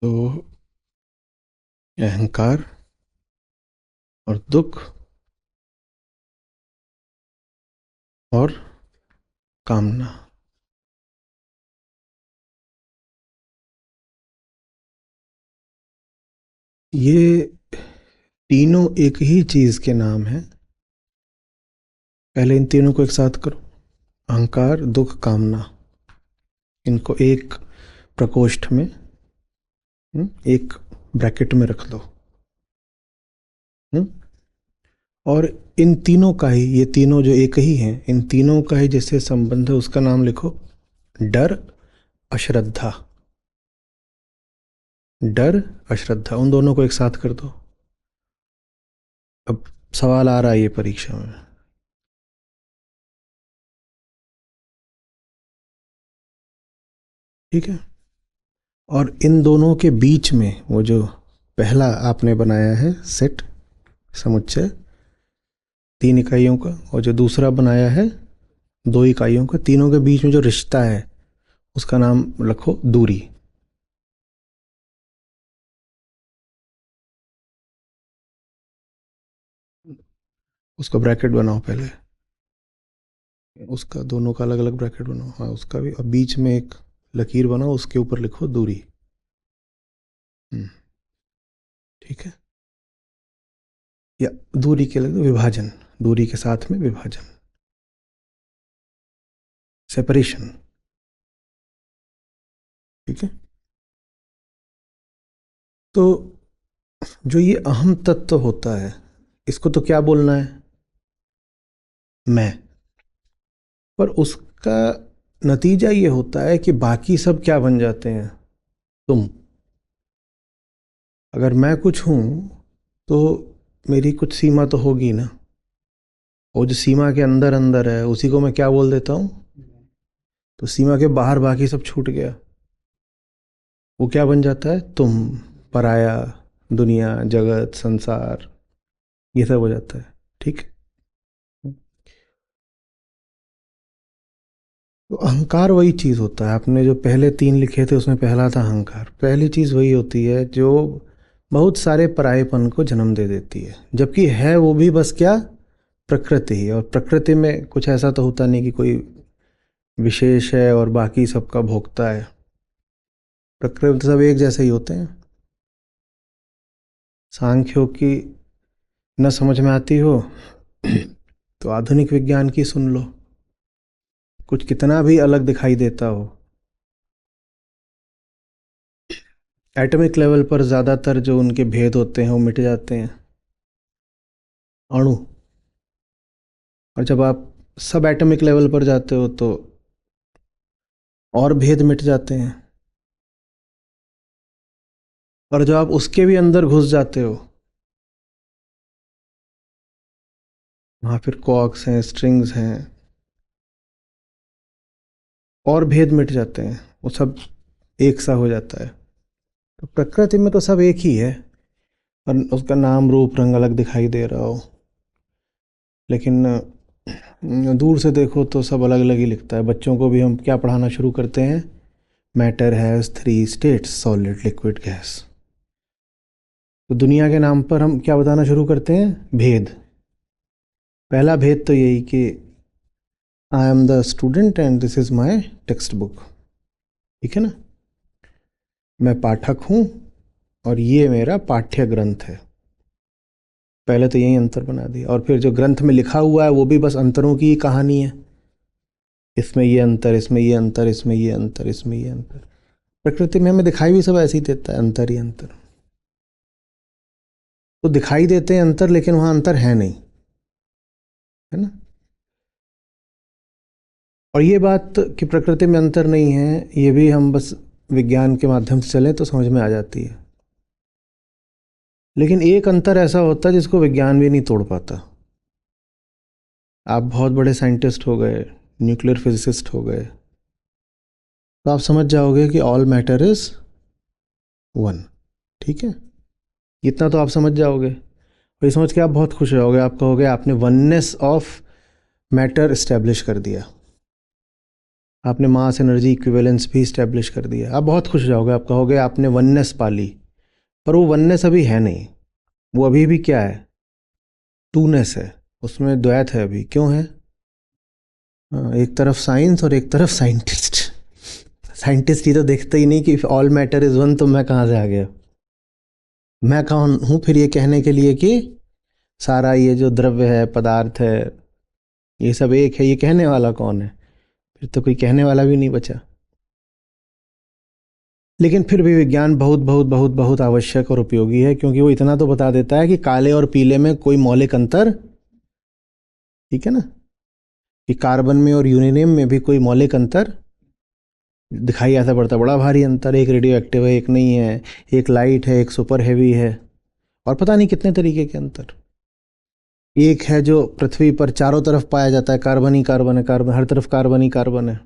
तो अहंकार और दुख और कामना, ये तीनों एक ही चीज के नाम हैं। पहले इन तीनों को एक साथ करो। अहंकार, दुख, कामना, इनको एक प्रकोष्ठ में, एक ब्रैकेट में रख दो। और इन तीनों का ही, ये तीनों जो एक ही हैं, इन तीनों का ही जिससे संबंध है उसका नाम लिखो डर, अश्रद्धा। डर, अश्रद्धा, उन दोनों को एक साथ कर दो। अब सवाल आ रहा है ये परीक्षा में। ठीक है। और इन दोनों के बीच में वो जो पहला आपने बनाया है सेट, समुच्चय 3 इकाइयों का, और जो दूसरा बनाया है 2 इकाइयों का, तीनों के बीच में जो रिश्ता है उसका नाम रखो दूरी। उसका ब्रैकेट बनाओ पहले, उसका दोनों का अलग अलग ब्रैकेट बनाओ। हाँ, उसका भी। अब बीच में एक लकीर बनाओ, उसके ऊपर लिखो दूरी। ठीक है। या दूरी के लगे विभाजन, दूरी के साथ में विभाजन, सेपरेशन। ठीक है। तो जो ये अहम तत्व होता है, इसको तो क्या बोलना है, मैं। पर उसका नतीजा ये होता है कि बाकी सब क्या बन जाते हैं, तुम। अगर मैं कुछ हूं तो मेरी कुछ सीमा तो होगी ना। वो जो सीमा के अंदर अंदर है उसी को मैं क्या बोल देता हूं, तो सीमा के बाहर बाकी सब छूट गया। वो क्या बन जाता है, तुम, पराया, दुनिया, जगत, संसार, ये सब हो जाता है। ठीक है। तो अहंकार वही चीज होता है, आपने जो पहले 3 लिखे थे उसमें पहला था अहंकार। पहली चीज वही होती है जो बहुत सारे परायेपन को जन्म दे देती है, जबकि है वो भी बस क्या, प्रकृति ही। और प्रकृति में कुछ ऐसा तो होता नहीं कि कोई विशेष है और बाकी सबका भोगता है। प्रकृति में तो सब एक जैसे ही होते हैं। सांख्यों की न समझ में आती हो तो आधुनिक विज्ञान की सुन लो, कुछ कितना भी अलग दिखाई देता हो। एटॉमिक लेवल पर ज़्यादातर जो उनके भेद होते हैं वो मिट जाते हैं, अणु। और जब आप सब एटॉमिक लेवल पर जाते हो तो और भेद मिट जाते हैं। और जब आप उसके भी अंदर घुस जाते हो, वहाँ फिर क्वार्क्स हैं, स्ट्रिंग्स हैं, और भेद मिट जाते हैं, वो सब एक सा हो जाता है। तो प्रकृति में तो सब एक ही है, और उसका नाम रूप रंग अलग दिखाई दे रहा हो, लेकिन दूर से देखो तो सब अलग अलग ही लिखता है। बच्चों को भी हम क्या पढ़ाना शुरू करते हैं, matter has 3 states, solid, liquid, gas. तो दुनिया के नाम पर हम क्या बताना शुरू करते हैं, भेद। पहला भेद तो यही कि I am the student and this is my text book. ठीक है ना, मैं पाठक हूँ और ये मेरा पाठ्य ग्रंथ है। पहले तो यही अंतर बना दिया, और फिर जो ग्रंथ में लिखा हुआ है वो भी बस अंतरों की ही कहानी है। इसमें ये अंतर, इसमें ये अंतर, इसमें ये अंतर, इसमें ये अंतर। प्रकृति में हमें दिखाई भी सब ऐसे ही देता है, अंतर ही अंतर। तो दिखाई देते हैं अंतर, लेकिन वहां अंतर है नहीं, है ना। और ये बात कि प्रकृति में अंतर नहीं है, ये भी हम बस विज्ञान के माध्यम से चलें तो समझ में आ जाती है। लेकिन एक अंतर ऐसा होता है जिसको विज्ञान भी नहीं तोड़ पाता। आप बहुत बड़े साइंटिस्ट हो गए, न्यूक्लियर फिजिसिस्ट हो गए, तो आप समझ जाओगे कि ऑल मैटर इज वन। ठीक है, इतना तो आप समझ जाओगे। और ये समझ के आप बहुत खुश रहोगे, आप कहोगे आपने वननेस ऑफ मैटर इस्टेब्लिश कर दिया। आपने मास एनर्जी इक्विवेलेंस भी इस्टेब्लिश कर दिया। आप बहुत खुश हो जाओगे, आप कहोगे आपने वननेस पाली। पर वो वननेस अभी है नहीं, वो अभी भी क्या है, टूनेस है, उसमें द्वैत है अभी। क्यों है? हाँ, एक तरफ साइंस और एक तरफ साइंटिस्ट। साइंटिस्ट ही तो देखते ही नहीं कि ऑल मैटर इज वन, तो मैं कहाँ से आ गया? मैं कौन हूँ फिर ये कहने के लिए कि सारा ये जो द्रव्य है, पदार्थ है, ये सब एक है? ये कहने वाला कौन है? फिर तो कोई कहने वाला भी नहीं बचा। लेकिन फिर भी विज्ञान बहुत बहुत बहुत बहुत आवश्यक और उपयोगी है, क्योंकि वो इतना तो बता देता है कि काले और पीले में कोई मौलिक अंतर, ठीक है ना, कि कार्बन में और यूरेनियम में भी कोई मौलिक अंतर दिखाई ऐसा पड़ता, बड़ा भारी अंतर। एक रेडियो एक्टिव है, एक नहीं है, एक लाइट है, एक सुपर हैवी है, और पता नहीं कितने तरीके के अंतर। एक है जो पृथ्वी पर चारों तरफ पाया जाता है, कार्बन ही कार्बन है, कार्बन हर तरफ कार्बन ही कार्बन है।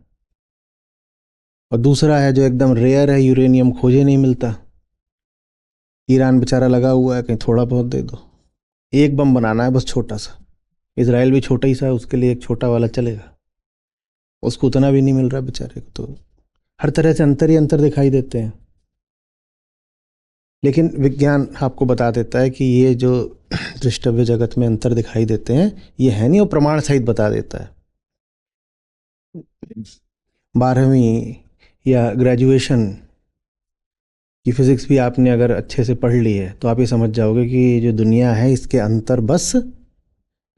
और दूसरा है जो एकदम रेयर है, यूरेनियम खोजे नहीं मिलता। ईरान बेचारा लगा हुआ है, कहीं थोड़ा बहुत दे दो। एक बम बनाना है बस, छोटा सा। इसराइल भी छोटा ही सा है, उसके लिए एक छोटा वाला चलेगा। उसको उतना भी नहीं मिल रहा बेचारे को। तो हर तरह से अंतर ही अंतर दिखाई देते हैं। लेकिन विज्ञान आपको बता देता है कि ये जो दृष्टव्य जगत में अंतर दिखाई देते हैं, ये है नहीं, वो प्रमाण सहित बता देता है। 12वीं या ग्रेजुएशन की फिजिक्स भी आपने अगर अच्छे से पढ़ ली है, तो आप ये समझ जाओगे कि जो दुनिया है इसके अंतर बस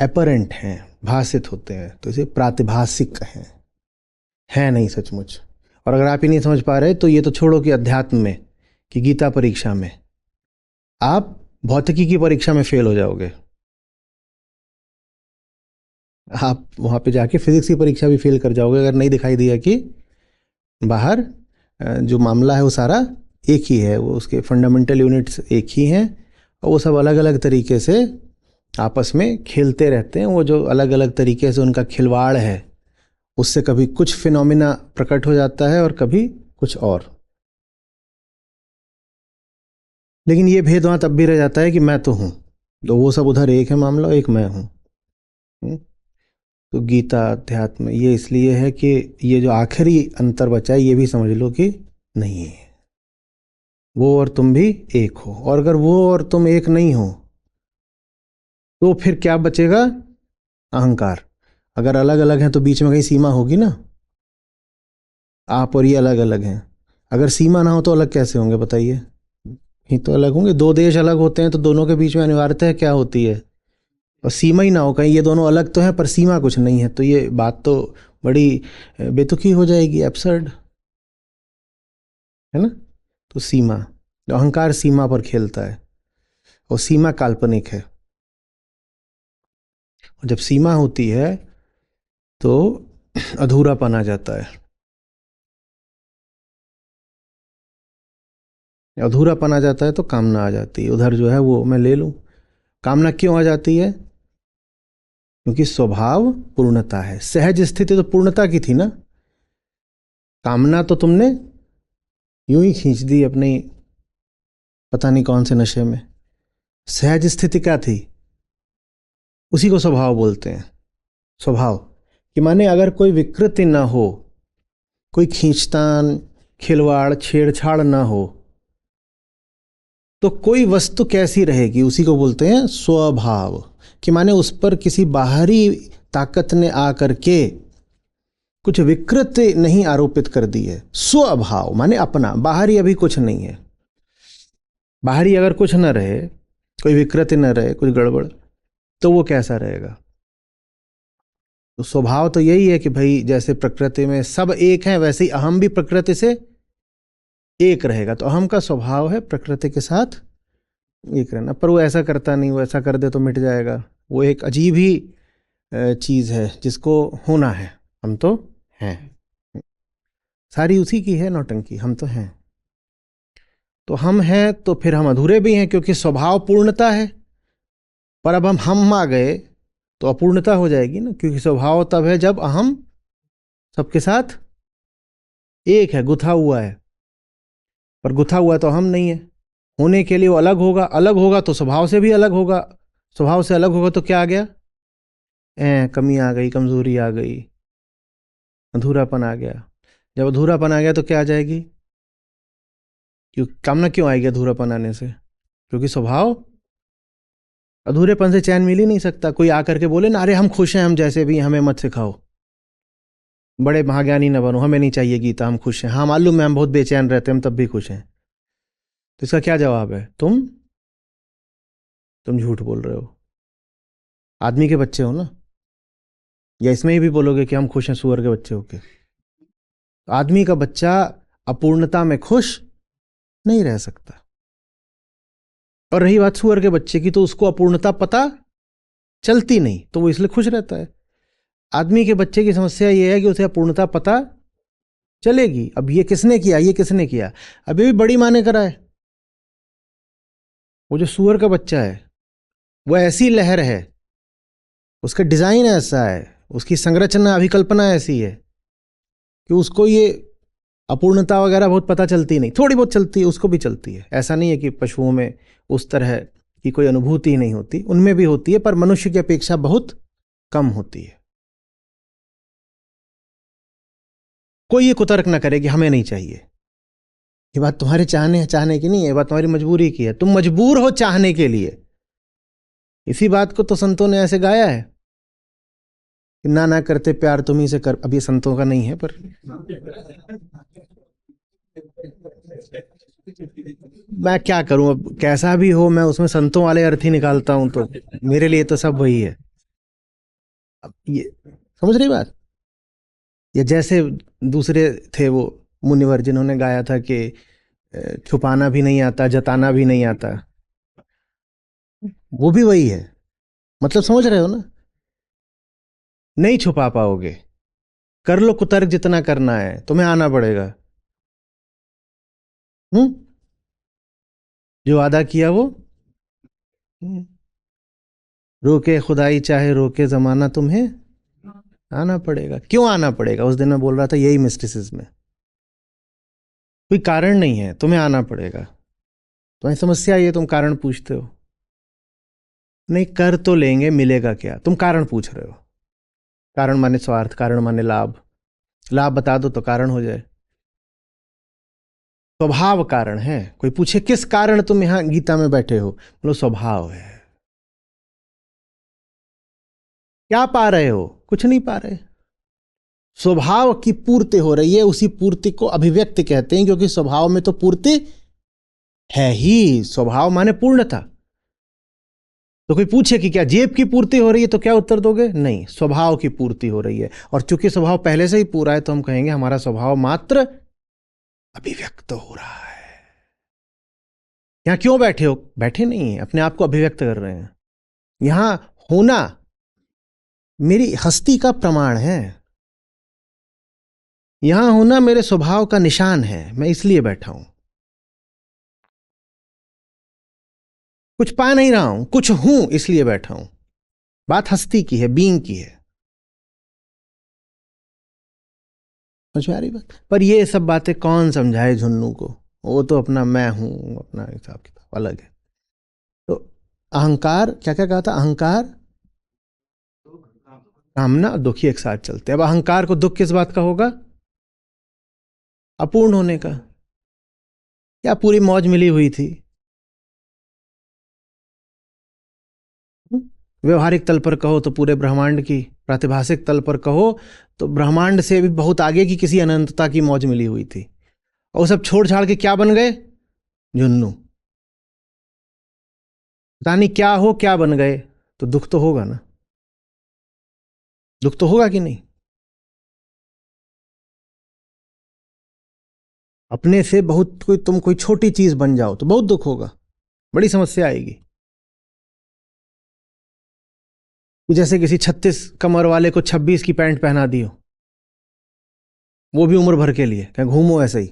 अपरेंट हैं, भाषित होते हैं, तो इसे प्रातिभासिक है नहीं सचमुच। और अगर आप ही नहीं समझ पा रहे, तो ये तो छोड़ो कि अध्यात्म में, कि गीता परीक्षा में, आप भौतिकी की परीक्षा में फेल हो जाओगे। आप वहाँ पे जाके फिजिक्स की परीक्षा भी फेल कर जाओगे, अगर नहीं दिखाई दिया कि बाहर जो मामला है वो सारा एक ही है, वो उसके फंडामेंटल यूनिट्स एक ही हैं, और वो सब अलग अलग तरीके से आपस में खेलते रहते हैं। वो जो अलग अलग तरीके से उनका खिलवाड़ है, उससे कभी कुछ फिनोमिना प्रकट हो जाता है और कभी कुछ और। लेकिन ये भेद वहाँ तब भी रह जाता है कि मैं तो हूँ, तो वो सब उधर एक है मामला, एक मैं हूँ। तो गीता अध्यात्म ये इसलिए है कि ये जो आखिरी अंतर बचा है, ये भी समझ लो कि नहीं है। वो और तुम भी एक हो, और अगर वो और तुम एक नहीं हो, तो फिर क्या बचेगा? अहंकार। अगर अलग अलग हैं तो बीच में कहीं सीमा होगी ना। आप और ये अलग अलग हैं, अगर सीमा ना हो तो अलग कैसे होंगे बताइए? ही तो अलग होंगे। दो देश अलग होते हैं तो दोनों के बीच में अनिवार्यता क्या होती है? और सीमा ही ना हो, कहीं ये दोनों अलग तो हैं पर सीमा कुछ नहीं है, तो ये बात तो बड़ी बेतुकी हो जाएगी, एब्सर्ड है ना। तो सीमा, तो अहंकार सीमा पर खेलता है, और सीमा काल्पनिक है। और जब सीमा होती है तो अधूरापन आ जाता है। अधूरापन आ जाता है तो कामना आ जाती है। उधर जो है वो मैं ले लूं। कामना क्यों आ जाती है? क्योंकि स्वभाव पूर्णता है, सहज स्थिति तो पूर्णता की थी ना। कामना तो तुमने यूं ही खींच दी अपने पता नहीं कौन से नशे में। सहज स्थिति क्या थी? उसी को स्वभाव बोलते हैं। स्वभाव कि माने अगर कोई विकृति ना हो, कोई खींचतान, खिलवाड़, छेड़छाड़ ना हो, तो कोई वस्तु कैसी रहेगी? उसी को बोलते हैं स्वभाव। कि माने उस पर किसी बाहरी ताकत ने आकर के कुछ विकृति नहीं आरोपित कर दी है। स्वभाव माने अपना, बाहरी अभी कुछ नहीं है। बाहरी अगर कुछ न रहे, कोई विकृति न रहे, कुछ गड़बड़, तो वो कैसा रहेगा? तो स्वभाव तो यही है कि भाई जैसे प्रकृति में सब एक है, वैसे ही अहम भी प्रकृति से एक रहेगा। तो अहम का स्वभाव है प्रकृति के साथ एक रहना। पर वो ऐसा करता नहीं, वो ऐसा कर दे तो मिट जाएगा। वो एक अजीब ही चीज है जिसको होना है। हम तो हैं, सारी उसी की है नौटंकी, हम तो हैं। तो हम हैं तो फिर हम अधूरे भी हैं, क्योंकि स्वभाव पूर्णता है। पर अब हम आ गए तो अपूर्णता हो जाएगी ना, क्योंकि स्वभाव तब है जब अहम सबके साथ एक है, गुथा हुआ है। पर गुथा हुआ तो हम नहीं है। होने के लिए वो अलग होगा, अलग होगा तो स्वभाव से भी अलग होगा। स्वभाव से अलग होगा तो क्या आ गया? कमी आ गई, कमजोरी आ गई। अधूरापन आ गया। जब अधूरापन आ गया तो क्या आ जाएगी? कामना क्यों आएगी अधूरापन आने से? क्योंकि स्वभाव, अधूरेपन से चैन मिल ही नहीं सकता। कोई आकर के बोले ना, अरे हम खुश हैं, हम जैसे भी, हमें मत सिखाओ, बड़े महाज्ञानी न बनो, हमें नहीं चाहिए गीता, हम खुश हैं। हाँ मालूम है हम बहुत बेचैन रहते हैं, हम तब भी खुश हैं। तो इसका क्या जवाब है? तुम झूठ बोल रहे हो। आदमी के बच्चे हो ना, या इसमें भी बोलोगे कि हम खुश हैं सुअर के बच्चे होके? आदमी का बच्चा अपूर्णता में खुश नहीं रह सकता। और रही बात सुअर के बच्चे की, तो उसको अपूर्णता पता चलती नहीं, तो वो इसलिए खुश रहता है। आदमी के बच्चे की समस्या ये है कि उसे अपूर्णता पता चलेगी। अब ये किसने किया, ये किसने किया? अभी भी बड़ी माँ ने करा है। वो जो सुअर का बच्चा है वो ऐसी लहर है, उसका डिजाइन ऐसा है, उसकी संरचना अभिकल्पना ऐसी है कि उसको ये अपूर्णता वगैरह बहुत पता चलती नहीं। थोड़ी बहुत चलती है, उसको भी चलती है। ऐसा नहीं है कि पशुओं में उस तरह की कोई अनुभूति ही नहीं होती, उनमें भी होती है, पर मनुष्य की अपेक्षा बहुत कम होती है। कोई ये कुतर्क ना करे कि हमें नहीं चाहिए। ये बात तुम्हारे चाहने की नहीं है, ये बात तुम्हारी मजबूरी की है। तुम मजबूर हो चाहने के लिए। इसी बात को तो संतों ने ऐसे गाया है कि ना ना करते प्यार तुम्ही से कर। अब ये संतों का नहीं है, पर मैं क्या करूं, अब कैसा भी हो, मैं उसमें संतों वाले अर्थ ही निकालता हूं, तो मेरे लिए तो सब वही है। अब ये समझ रही बात? ये जैसे दूसरे थे वो मुनिवर जिन्होंने गाया था कि छुपाना भी नहीं आता, जताना भी नहीं आता। वो भी वही है। मतलब समझ रहे हो ना? नहीं छुपा पाओगे। कर लो कुतर्क जितना करना है, तुम्हें आना पड़ेगा। हम्म जो वादा किया वो हम्म, रोके खुदाई चाहे रोके जमाना, तुम्हें आना पड़ेगा। क्यों आना पड़ेगा? उस दिन मैं बोल रहा था यही मिस्टिसिज्म है। कोई कारण नहीं है, तुम्हें आना पड़ेगा। तुम्हारी समस्या ये, तुम कारण पूछते हो। नहीं कर तो लेंगे, मिलेगा क्या? तुम कारण पूछ रहे हो। कारण माने स्वार्थ, कारण माने लाभ। लाभ बता दो तो कारण हो जाए। स्वभाव कारण है। कोई पूछे किस कारण तुम यहां गीता में बैठे हो, बोलो स्वभाव है। क्या पा रहे हो? कुछ नहीं पा रहे। स्वभाव की पूर्ति हो रही है, उसी पूर्ति को अभिव्यक्ति कहते हैं, क्योंकि स्वभाव में तो पूर्ति है ही। स्वभाव माने पूर्णता। तो कोई पूछे कि क्या जेब की पूर्ति हो रही है, तो क्या उत्तर दोगे? नहीं, स्वभाव की पूर्ति हो रही है। और चूंकि स्वभाव पहले से ही पूरा है, तो हम कहेंगे हमारा स्वभाव मात्र अभिव्यक्त हो रहा है। यहां क्यों बैठे हो? बैठे नहीं है, अपने आप को अभिव्यक्त कर रहे हैं। यहां होना मेरी हस्ती का प्रमाण है। यहां होना मेरे स्वभाव का निशान है। मैं इसलिए बैठा हूं। कुछ पा नहीं रहा हूं, कुछ हूं इसलिए बैठा हूं। बात हस्ती की है, बीइंग की है। समझ में आ रही बात? पर ये सब बातें कौन समझाए झुन्नू को? वो तो अपना मैं हूं, अपना हिसाब किताब अलग है। तो अहंकार, क्या क्या कहा था? अहंकार, कामना और दुखी एक साथ चलते हैं। अब अहंकार को दुख किस बात का होगा? अपूर्ण होने का। क्या पूरी मौज मिली हुई थी? व्यवहारिक तल पर कहो तो पूरे ब्रह्मांड की, प्रातिभाषिक तल पर कहो तो ब्रह्मांड से भी बहुत आगे की किसी अनंतता की मौज मिली हुई थी। और सब छोड़ छाड़ के क्या बन गए? जुन्नू। पता नहीं क्या हो, क्या बन गए। तो दुख तो होगा ना? दुख तो होगा कि नहीं? अपने से बहुत कोई, तुम कोई छोटी चीज बन जाओ तो बहुत दुख होगा, बड़ी समस्या आएगी। जैसे किसी 36 कमर वाले को 26 की पैंट पहना दी हो, वो भी उम्र भर के लिए, क्या घूमो ऐसे ही।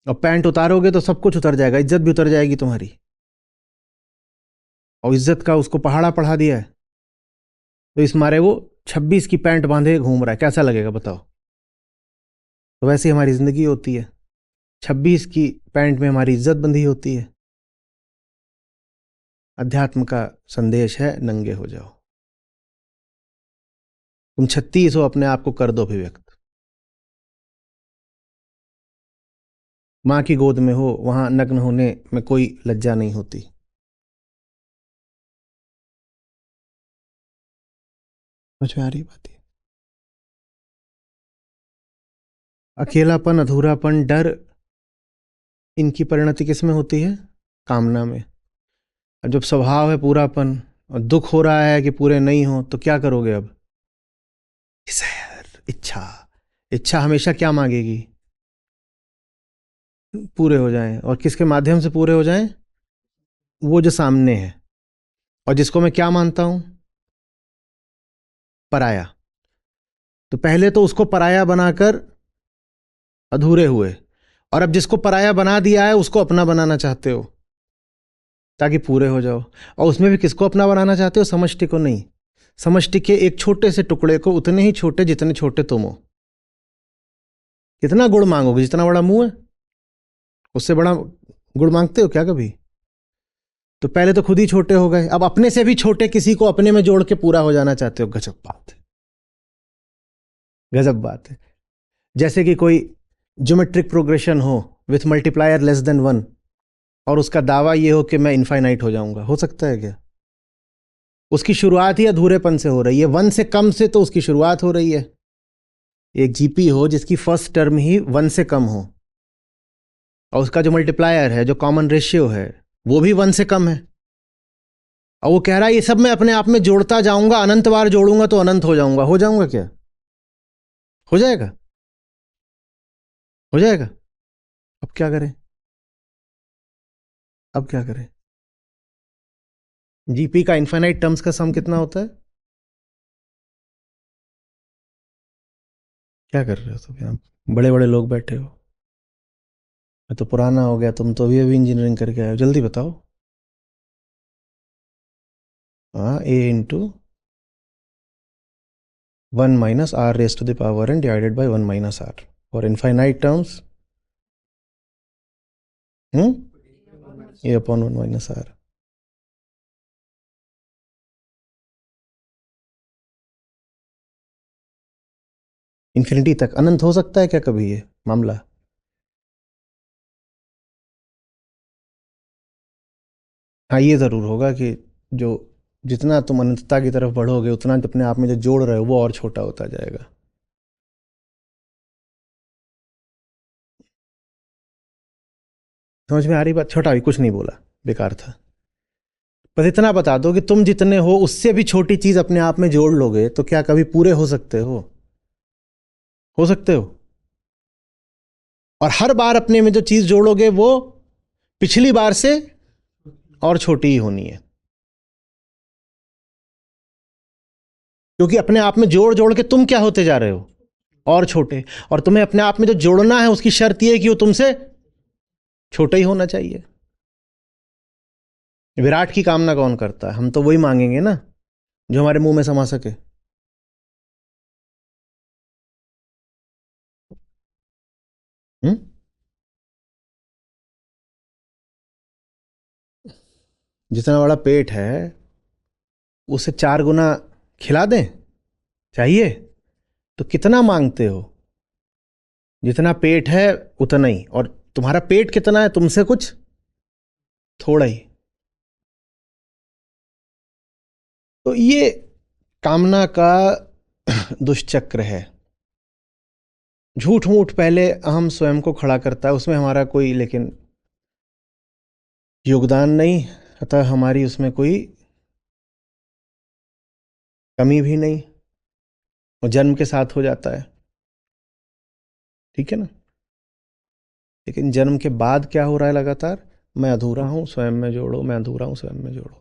और पैंट उतारोगे तो सब कुछ उतर जाएगा, इज्जत भी उतर जाएगी तुम्हारी। और इज्जत का उसको पहाड़ा पढ़ा दिया है, तो इस मारे वो 26 की पैंट बांधे घूम रहा है, कैसा लगेगा बताओ? तो वैसे ही हमारी जिंदगी होती है। 26 की पैंट में हमारी इज्जत बंधी होती है। अध्यात्म का संदेश है, नंगे हो जाओ। तुम 36 हो, अपने आप को कर दो अभिव्यक्त। माँ की गोद में हो, वहां नग्न होने में कोई लज्जा नहीं होती। समझ में आ रही बात है? अकेलापन, अधूरापन, डर, इनकी परिणति किस में होती है? कामना में। और जब स्वभाव है पूरापन और दुख हो रहा है कि पूरे नहीं हो, तो क्या करोगे अब? डिजायर, इच्छा। इच्छा हमेशा क्या मांगेगी? पूरे हो जाएं। और किसके माध्यम से पूरे हो जाएं? वो जो सामने है, और जिसको मैं क्या मानता हूं? पराया। तो पहले तो उसको पराया बनाकर अधूरे हुए, और अब जिसको पराया बना दिया है उसको अपना बनाना चाहते हो ताकि पूरे हो जाओ। और उसमें भी किसको अपना बनाना चाहते हो? समष्टि को नहीं। समष्टि के एक छोटे से टुकड़े को, उतने ही छोटे जितने छोटे तुम हो। कितना गुड़ मांगोगे? जितना बड़ा मुंह है उससे बड़ा गुड़ मांगते हो क्या कभी? तो पहले तो खुद ही छोटे हो गए, अब अपने से भी छोटे किसी को अपने में जोड़ के पूरा हो जाना चाहते हो। गजब बात है, गजब बात है। जैसे कि कोई ज्योमेट्रिक प्रोग्रेशन हो विथ मल्टीप्लायर लेस देन 1, और उसका दावा ये हो कि मैं इनफाइनाइट हो जाऊंगा। हो सकता है क्या? उसकी शुरुआत ही अधूरेपन से हो रही है। 1 से कम से तो उसकी शुरुआत हो रही है। एक जीपी हो जिसकी फर्स्ट टर्म ही 1 से कम हो, और उसका जो मल्टीप्लायर है, जो कॉमन रेशियो है, वो भी 1 से कम है, और वो कह रहा है ये सब मैं अपने आप में जोड़ता जाऊंगा, अनंत बार जोड़ूंगा तो अनंत हो जाऊंगा। हो जाऊंगा क्या? हो जाएगा? हो जाएगा? अब क्या करें? अब क्या करें? जीपी का इनफाइनाइट टर्म्स का सम कितना होता है? क्या कर रहे हो तुम यहाँ? बड़े बड़े लोग बैठे हो, मैं तो पुराना हो गया, तुम तो अभी इंजीनियरिंग करके आए हो। जल्दी बताओ। हाँ, a into 1 minus r raise to the power n divided by 1 minus r for infinite terms. A upon 1 minus r. Infinity तक अनंत हो सकता है क्या कभी ये मामला? हाँ, ये जरूर होगा कि जो जितना तुम अनंतता की तरफ बढ़ोगे उतना अपने आप में जो जोड़ रहे हो वो और छोटा होता जाएगा। समझ में आ रही बात? छोटा भी कुछ नहीं बोला, बेकार था। बस इतना बता दो कि तुम जितने हो उससे भी छोटी चीज अपने आप में जोड़ लोगे तो क्या कभी पूरे हो सकते हो? हो सकते हो? और हर बार अपने में जो चीज जोड़ोगे वो पिछली बार से और छोटी ही होनी है, क्योंकि अपने आप में जोड़ जोड़ के तुम क्या होते जा रहे हो? और छोटे। और तुम्हें अपने आप में जो जोड़ना है उसकी शर्त यह है कि वो तुमसे छोटा ही होना चाहिए। विराट की कामना कौन करता है? हम तो वही मांगेंगे ना जो हमारे मुंह में समा सके। हम्म? जितना बड़ा पेट है उसे 4 गुना खिला दें चाहिए, तो कितना मांगते हो? जितना पेट है उतना ही। और तुम्हारा पेट कितना है? तुमसे कुछ थोड़ा ही। तो ये कामना का दुष्चक्र है। झूठ मूठ पहले हम स्वयं को खड़ा करता है, उसमें हमारा कोई लेकिन योगदान नहीं, अतः हमारी उसमें कोई कमी भी नहीं, वो जन्म के साथ हो जाता है। ठीक है ना? लेकिन जन्म के बाद क्या हो रहा है लगातार? मैं अधूरा हूं, स्वयं में जोड़ो, मैं अधूरा हूं, स्वयं में जोड़ो।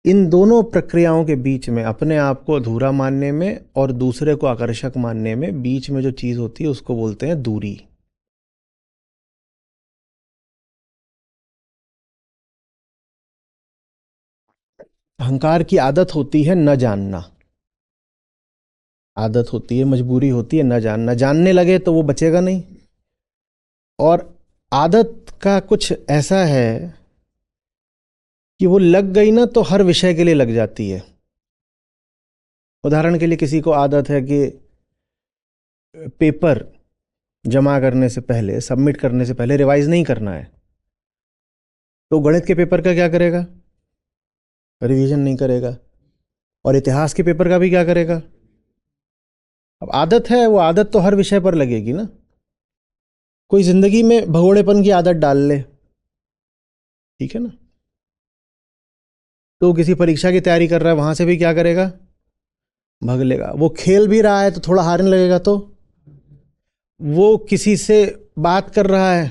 इन दोनों प्रक्रियाओं के बीच में, अपने आप को अधूरा मानने में और दूसरे को आकर्षक मानने में, बीच में जो चीज होती है उसको बोलते हैं दूरी। अहंकार की आदत होती है न जानना। आदत होती है, मजबूरी होती है न जानना। जानने लगे तो वो बचेगा नहीं। और आदत का कुछ ऐसा है कि वो लग गई ना तो हर विषय के लिए लग जाती है। उदाहरण के लिए किसी को आदत है कि पेपर जमा करने से पहले, सबमिट करने से पहले रिवाइज नहीं करना है, तो गणित के पेपर का क्या करेगा? रिवीजन नहीं करेगा। और इतिहास के पेपर का भी क्या करेगा? अब आदत है, वो आदत तो हर विषय पर लगेगी ना। कोई जिंदगी में भगोड़ेपन की आदत डाल ले, ठीक है ना, तो किसी परीक्षा की तैयारी कर रहा है, वहां से भी क्या करेगा? भाग लेगा। वो खेल भी रहा है तो थोड़ा हारने लगेगा, तो वो किसी से बात कर रहा है,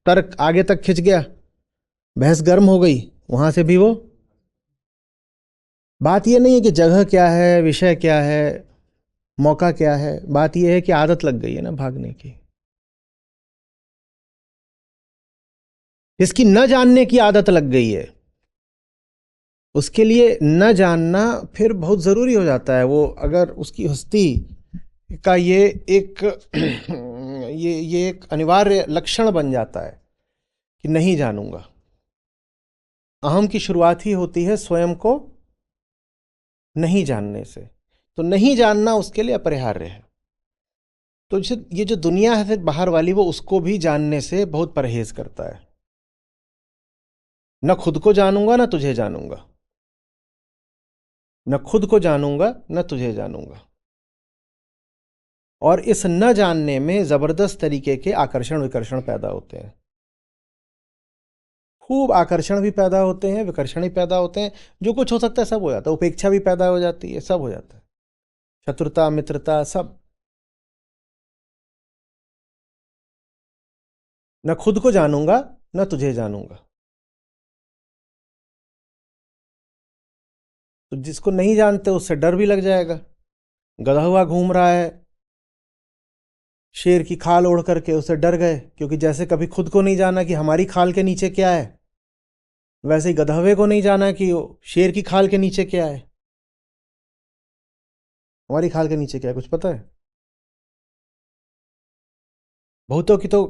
तर्क आगे तक खिंच गया, बहस गर्म हो गई, वहां से भी वो। बात ये नहीं है कि जगह क्या है, विषय क्या है, मौका क्या है, बात यह है कि आदत लग गई है ना भागने की। जिसकी न जानने की आदत लग गई है, उसके लिए न जानना फिर बहुत जरूरी हो जाता है। वो अगर उसकी हस्ती का ये एक ये एक अनिवार्य लक्षण बन जाता है कि नहीं जानूंगा। अहम की शुरुआत ही होती है स्वयं को नहीं जानने से। तो नहीं जानना उसके लिए अपरिहार्य है। तो ये जो दुनिया है बाहर वाली, वो उसको भी जानने से बहुत परहेज करता है। न खुद को जानूंगा न तुझे जानूंगा, न खुद को जानूंगा न तुझे जानूंगा। और इस न जानने में जबरदस्त तरीके के आकर्षण विकर्षण पैदा होते हैं। खूब आकर्षण भी पैदा होते हैं, विकर्षण भी पैदा होते हैं। जो कुछ हो सकता है सब हो जाता है। उपेक्षा भी पैदा हो जाती है, सब हो जाता है। शत्रुता, मित्रता, सब। न खुद को जानूंगा न तुझे जानूंगा। तो जिसको नहीं जानते उससे डर भी लग जाएगा। गधा हुआ घूम रहा है, शेर की खाल ओढ़ करके, उससे डर गए, क्योंकि जैसे कभी खुद को नहीं जाना कि हमारी खाल के नीचे क्या है, वैसे ही गधवे को नहीं जाना कि शेर की खाल के नीचे क्या है। हमारी खाल के नीचे क्या है कुछ पता है? बहुतों की तो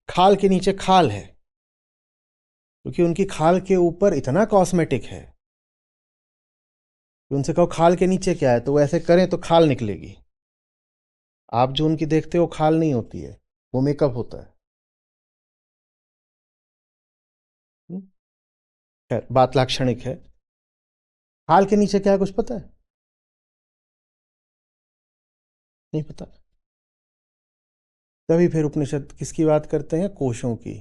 खाल के नीचे खाल है, क्योंकि उनकी खाल के ऊपर इतना कॉस्मेटिक है कि उनसे कहो खाल के नीचे क्या है, तो वो ऐसे करें तो खाल निकलेगी। आप जो उनकी देखते हो खाल नहीं होती है, वो मेकअप होता है। खैर, बात लाक्षणिक है। खाल के नीचे क्या है कुछ पता है? नहीं पता। तभी फिर उपनिषद किसकी बात करते हैं? कोशों की।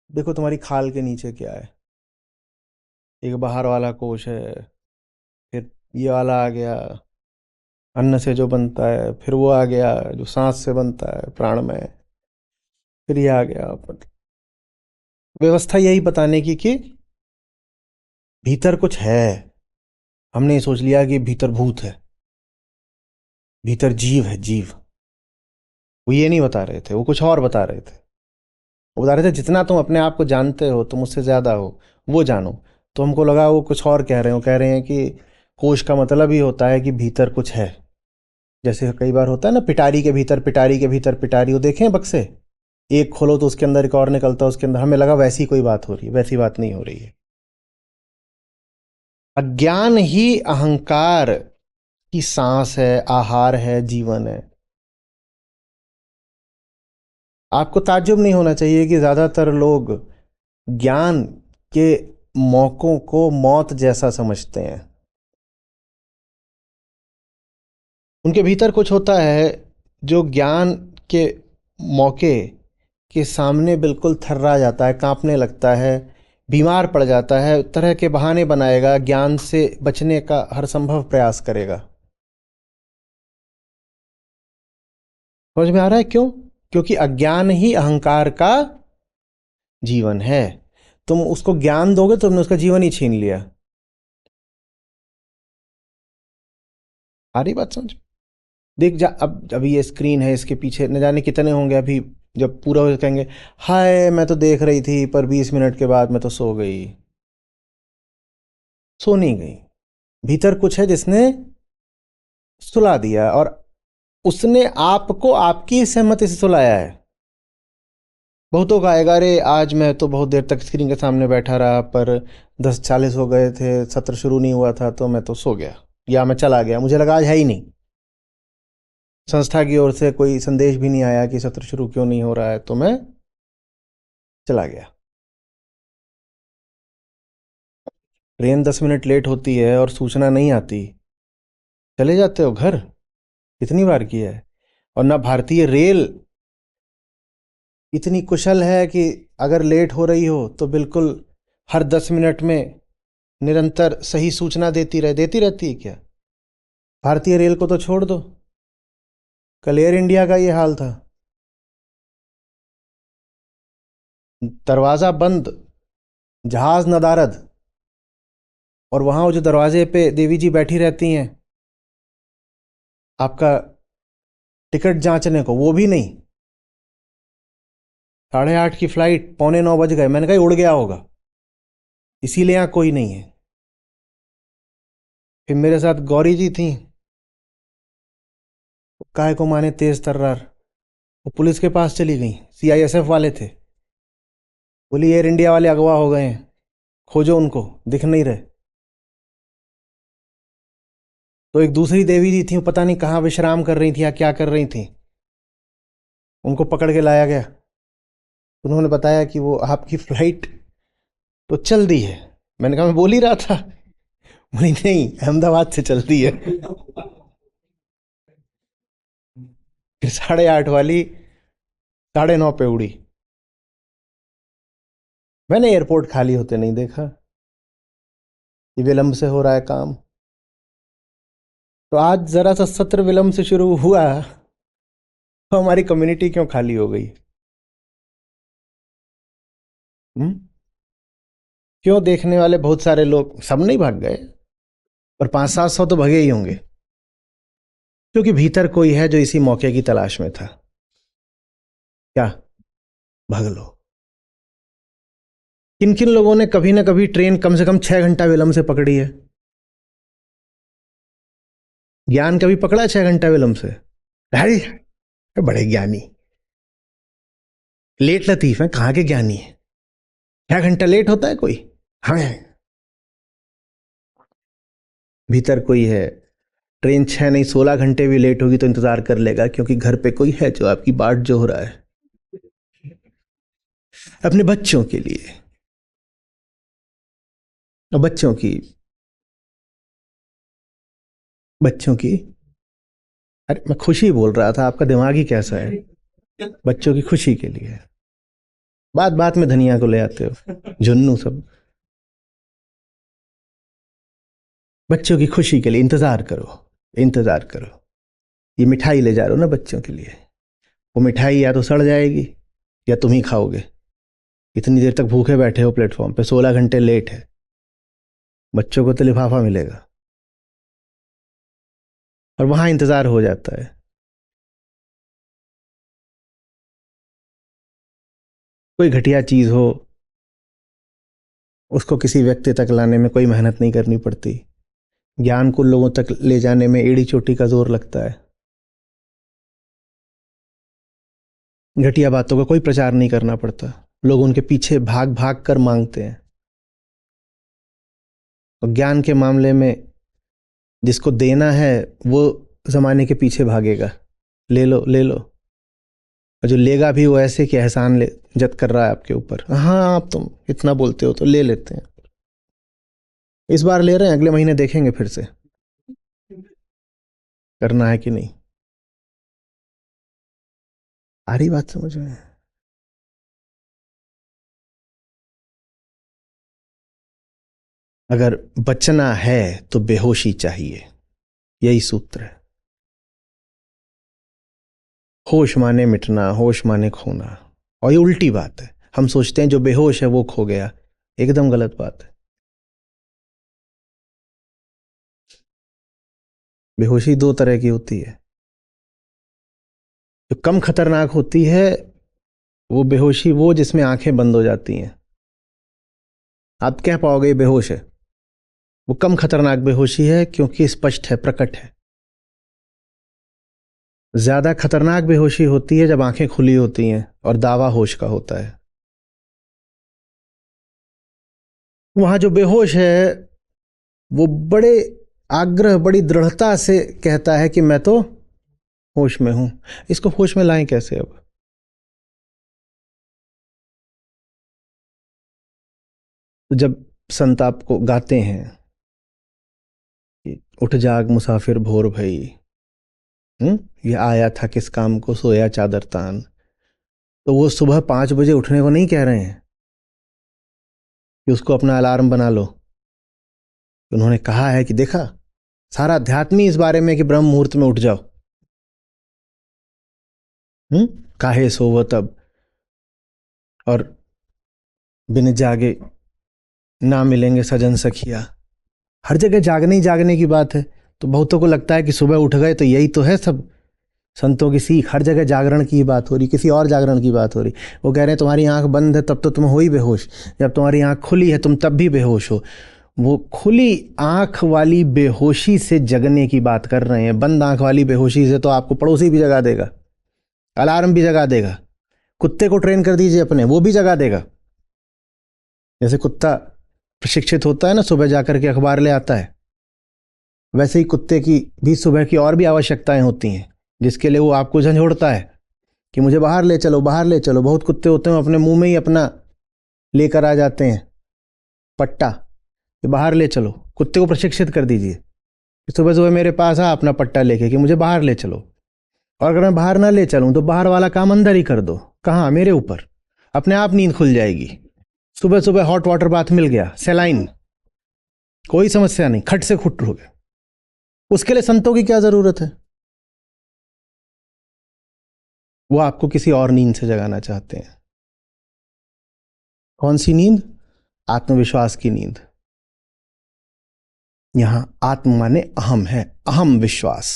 देखो तुम्हारी खाल के नीचे क्या है। एक बाहर वाला कोश है, फिर ये वाला आ गया अन्न से जो बनता है, फिर वो आ गया जो सांस से बनता है प्राणमय, फिर ये आ गया। व्यवस्था यही बताने की कि भीतर कुछ है। हमने ये सोच लिया कि भीतर भूत है, भीतर जीव है, जीव। वो ये नहीं बता रहे थे, वो कुछ और बता रहे थे। वो बता रहे थे जितना तुम अपने आप को जानते हो, तुम उससे ज्यादा हो, वो जानो। तो हमको लगा वो कुछ और कह रहे हो। कह रहे हैं कि कोश का मतलब ही होता है कि भीतर कुछ है। जैसे कई बार होता है ना, पिटारी के भीतर पिटारी के भीतर पिटारी, वो देखें बक्से, एक खोलो तो उसके अंदर एक और निकलता है उसके अंदर। हमें लगा वैसी कोई बात हो रही है, वैसी बात नहीं हो रही है। अज्ञान ही अहंकार की सांस है, आहार है, जीवन है। आपको ताज्जुब नहीं होना चाहिए कि ज्यादातर लोग ज्ञान के मौकों को मौत जैसा समझते हैं। उनके भीतर कुछ होता है जो ज्ञान के मौके के सामने बिल्कुल थर्रा जाता है, कांपने लगता है, बीमार पड़ जाता है, तरह के बहाने बनाएगा, ज्ञान से बचने का हर संभव प्रयास करेगा। समझ में आ रहा है क्यों? क्योंकि अज्ञान ही अहंकार का जीवन है। तुम उसको ज्ञान दोगे तो तुमने उसका जीवन ही छीन लिया। आ रही बात समझ? देख जा, अब अभी ये स्क्रीन है, इसके पीछे न जाने कितने होंगे अभी। जब पूरा हो कहेंगे हाय मैं तो देख रही थी पर 20 मिनट के बाद मैं तो सो गई। सो नहीं गई। भीतर कुछ है जिसने सुला दिया, और उसने आपको आपकी सहमति से सुलाया है। बहुतों का आएगा, अरे आज मैं तो बहुत देर तक स्क्रीन के सामने बैठा रहा, पर 10:40 हो गए थे, सत्र शुरू नहीं हुआ था, तो मैं तो सो गया। या मैं चला गया, मुझे लगा आज है ही नहीं। संस्था की ओर से कोई संदेश भी नहीं आया कि सत्र शुरू क्यों नहीं हो रहा है, तो मैं चला गया। ट्रेन 10 मिनट लेट होती है और सूचना नहीं आती, चले जाते हो घर। कितनी बार किया है। और ना भारतीय रेल इतनी कुशल है कि अगर लेट हो रही हो तो बिल्कुल हर 10 मिनट में निरंतर सही सूचना देती रहती है क्या। भारतीय रेल को तो छोड़ दो, कल एयर इंडिया का ये हाल था, दरवाज़ा बंद, जहाज़ नदारद, और वहाँ वो जो दरवाजे पे देवी जी बैठी रहती हैं आपका टिकट जांचने को, वो भी नहीं। 8:30 की फ्लाइट, 8:45 बज गए, मैंने कहा उड़ गया होगा, इसीलिए यहाँ कोई नहीं है। फिर मेरे साथ गौरी जी थी, काय को माने तेज तर्रार, वो पुलिस के पास चली गई, सीआईएसएफ वाले थे, बोली एयर इंडिया वाले अगवा हो गए हैं, खोजो उनको, दिख नहीं रहे। तो एक दूसरी देवी जी थी, वो पता नहीं कहाँ विश्राम कर रही थी या क्या कर रही थी, उनको पकड़ के लाया गया। उन्होंने बताया कि वो आपकी फ्लाइट तो चल दी है। मैंने कहा मैं बोल ही रहा था। बोली नहीं, अहमदाबाद से चलती है। फिर 8:30 वाली 9:30 पे उड़ी। मैंने एयरपोर्ट खाली होते नहीं देखा, ये विलंब से हो रहा है काम। तो आज जरा सा सत्र विलंब से शुरू हुआ, तो हमारी कम्युनिटी क्यों खाली हो गई। क्यों देखने वाले बहुत सारे लोग, सब नहीं भाग गए, पर 500-700 तो भगे ही होंगे, क्योंकि भीतर कोई है जो इसी मौके की तलाश में था। क्या भाग लो। किन किन लोगों ने कभी ना कभी ट्रेन कम से कम 6 घंटा विलंब से पकड़ी है। ज्ञान कभी पकड़ा 6 घंटा विलंब से। अरे बड़े ज्ञानी, लेट लतीफ है, कहाँ के ज्ञानी है। 6 घंटा लेट होता है कोई। हाँ, भीतर कोई है। ट्रेन 6 नहीं 16 घंटे भी लेट होगी तो इंतजार कर लेगा, क्योंकि घर पे कोई है जो आपकी बाट जो हो रहा है, अपने बच्चों के लिए। और बच्चों की अरे मैं खुशी बोल रहा था, आपका दिमाग ही कैसा है। बच्चों की खुशी के लिए बात बात में धनिया को ले आते हो, जुन्नू सब। बच्चों की खुशी के लिए इंतजार करो, इंतजार करो। ये मिठाई ले जा रहे हो ना बच्चों के लिए, वो मिठाई या तो सड़ जाएगी या तुम ही खाओगे। इतनी देर तक भूखे बैठे हो प्लेटफॉर्म पे, 16 घंटे लेट है, बच्चों को तो लिफाफा मिलेगा। और वहां इंतजार हो जाता है। कोई घटिया चीज हो, उसको किसी व्यक्ति तक लाने में कोई मेहनत नहीं करनी पड़ती, ज्ञान को लोगों तक ले जाने में एड़ी चोटी का जोर लगता है। घटिया बातों का कोई प्रचार नहीं करना पड़ता, लोग उनके पीछे भाग भाग कर मांगते हैं। और ज्ञान के मामले में जिसको देना है वो जमाने के पीछे भागेगा, ले लो ले लो। और जो लेगा भी वो ऐसे कि एहसान ले जत कर रहा है आपके ऊपर, हाँ आप तुम इतना बोलते हो तो ले लेते हैं। इस बार ले रहे हैं, अगले महीने देखेंगे फिर से करना है कि नहीं। आ रही बात समझ में। अगर बचना है तो बेहोशी चाहिए, यही सूत्र है। होश माने मिटना, होश माने खोना। और ये उल्टी बात है, हम सोचते हैं जो बेहोश है वो खो गया, एकदम गलत बात है। बेहोशी दो तरह की होती है। जो कम खतरनाक होती है वो बेहोशी, वो जिसमें आंखें बंद हो जाती हैं, आप कह पाओगे ये बेहोश है। वो कम खतरनाक बेहोशी है क्योंकि स्पष्ट है, प्रकट है। ज्यादा खतरनाक बेहोशी होती है जब आंखें खुली होती हैं और दावा होश का होता है। वहां जो बेहोश है वो बड़े आग्रह बड़ी दृढ़ता से कहता है कि मैं तो होश में हूं। इसको होश में लाएं कैसे? अब तो जब संत आपको गाते हैं कि उठ जाग मुसाफिर भोर भई, ये आया था किस काम को सोया चादर तान, तो वो सुबह 5 बजे उठने को नहीं कह रहे हैं कि उसको अपना अलार्म बना लो। उन्होंने कहा है कि देखा, सारा अध्यात्म ही इस बारे में कि ब्रह्म मुहूर्त में उठ जाओ। काहे सोवो तब, और बिन जागे ना मिलेंगे सजन सखिया। हर जगह जागने ही जागने की बात है। तो बहुतों को लगता है कि सुबह उठ गए तो यही तो है सब संतों की सीख। हर जगह जागरण की बात हो रही, किसी और जागरण की बात हो रही। वो कह रहे हैं तुम्हारी आंख बंद है तब तो तुम हो ही बेहोश, जब तुम्हारी आंख खुली है तुम तब भी बेहोश हो। वो खुली आंख वाली बेहोशी से जगने की बात कर रहे हैं। बंद आंख वाली बेहोशी से तो आपको पड़ोसी भी जगा देगा, अलार्म भी जगा देगा। कुत्ते को ट्रेन कर दीजिए अपने, वो भी जगा देगा। जैसे कुत्ता प्रशिक्षित होता है ना, सुबह जाकर के अखबार ले आता है, वैसे ही कुत्ते की भी सुबह की और भी आवश्यकताएं होती हैं, जिसके लिए वो आपको झंझोड़ता है कि मुझे बाहर ले चलो, बाहर ले चलो। बहुत कुत्ते होते हैं अपने मुंह में ही अपना लेकर आ जाते हैं पट्टा कि बाहर ले चलो। कुत्ते को प्रशिक्षित कर दीजिए कि सुबह सुबह मेरे पास आ अपना पट्टा लेके कि मुझे बाहर ले चलो। और अगर मैं बाहर ना ले चलूं तो बाहर वाला काम अंदर ही कर दो। कहाँ? मेरे ऊपर। अपने आप नींद खुल जाएगी। सुबह सुबह हॉट वाटर बाथ मिल गया, सेलाइन, कोई समस्या नहीं, खट से खुट हो गए। उसके लिए संतों की क्या जरूरत है? वो आपको किसी और नींद से जगाना चाहते हैं। कौन सी नींद? आत्मविश्वास की नींद। यहां आत्म माने अहम है, अहम विश्वास।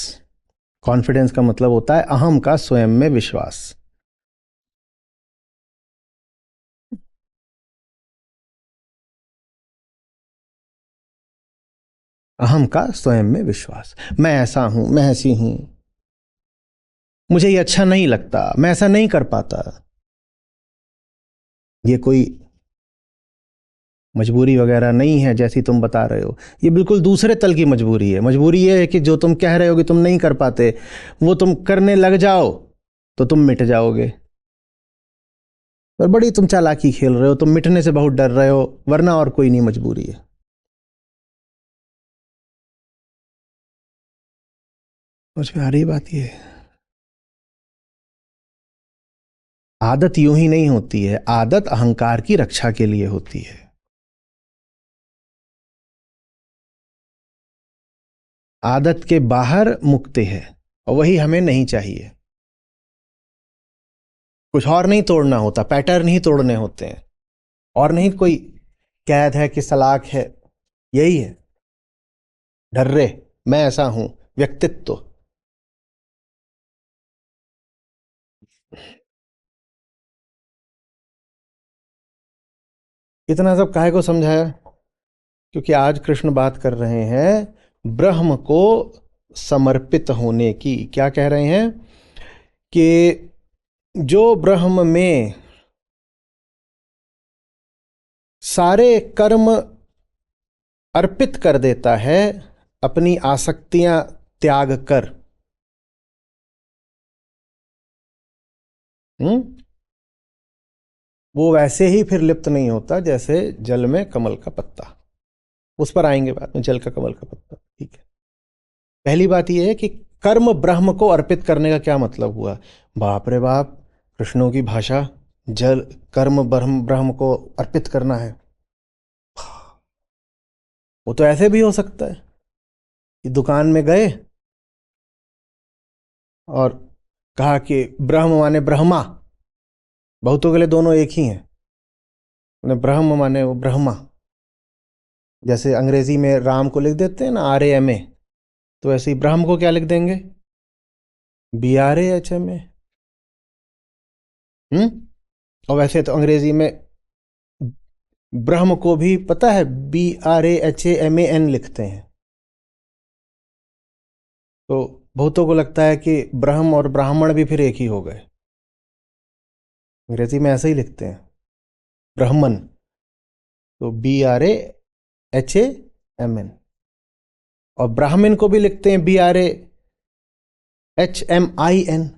कॉन्फिडेंस का मतलब होता है अहम का स्वयं में विश्वास। अहम का स्वयं में विश्वास। मैं ऐसा हूं, मैं ऐसी हूं, मुझे ये अच्छा नहीं लगता, मैं ऐसा नहीं कर पाता। ये कोई मजबूरी वगैरह नहीं है जैसी तुम बता रहे हो। ये बिल्कुल दूसरे तल की मजबूरी है। मजबूरी ये है कि जो तुम कह रहे हो कि तुम नहीं कर पाते, वो तुम करने लग जाओ तो तुम मिट जाओगे। पर बड़ी तुम चालाकी खेल रहे हो, तुम मिटने से बहुत डर रहे हो, वरना और कोई नहीं मजबूरी है। समझ में आ रही बात? ये आदत यूं ही नहीं होती है, आदत अहंकार की रक्षा के लिए होती है। आदत के बाहर मुक्ति है, और वही हमें नहीं चाहिए। कुछ और नहीं तोड़ना होता, पैटर्न ही तोड़ने होते हैं। और नहीं कोई कैद है कि सलाख है, यही है ढर्रे। मैं ऐसा हूं, व्यक्तित्व। इतना सब काहे को समझाया? क्योंकि आज कृष्ण बात कर रहे हैं ब्रह्म को समर्पित होने की। क्या कह रहे हैं? कि जो ब्रह्म में सारे कर्म अर्पित कर देता है, अपनी आसक्तियां त्याग कर, वो वैसे ही फिर लिप्त नहीं होता जैसे जल में कमल का पत्ता। उस पर आएंगे बाद में, जल का कमल का पत्ता। ठीक है। पहली बात यह है कि कर्म ब्रह्म को अर्पित करने का क्या मतलब हुआ? बाप रे बाप, कृष्णों की भाषा, जल कर्म ब्रह्म ब्रह्म को अर्पित करना है। वो तो ऐसे भी हो सकता है कि दुकान में गए और कहा कि ब्रह्म माने ब्रह्मा। बहुतों के लिए दोनों एक ही हैं। उन्हें ब्रह्म माने वो ब्रह्मा। जैसे अंग्रेजी में राम को लिख देते हैं ना RAMA, तो ऐसे ही ब्रह्म को क्या लिख देंगे? BRAHMA। और वैसे तो अंग्रेजी में ब्रह्म को भी पता है BRAHMAN लिखते हैं। तो बहुतों को लगता है कि ब्रह्म और ब्राह्मण भी फिर एक ही हो गए। अंग्रेजी में ऐसे ही लिखते हैं ब्राह्मण, तो BRAHMN। और ब्राह्मण को भी लिखते हैं BRAHMIN,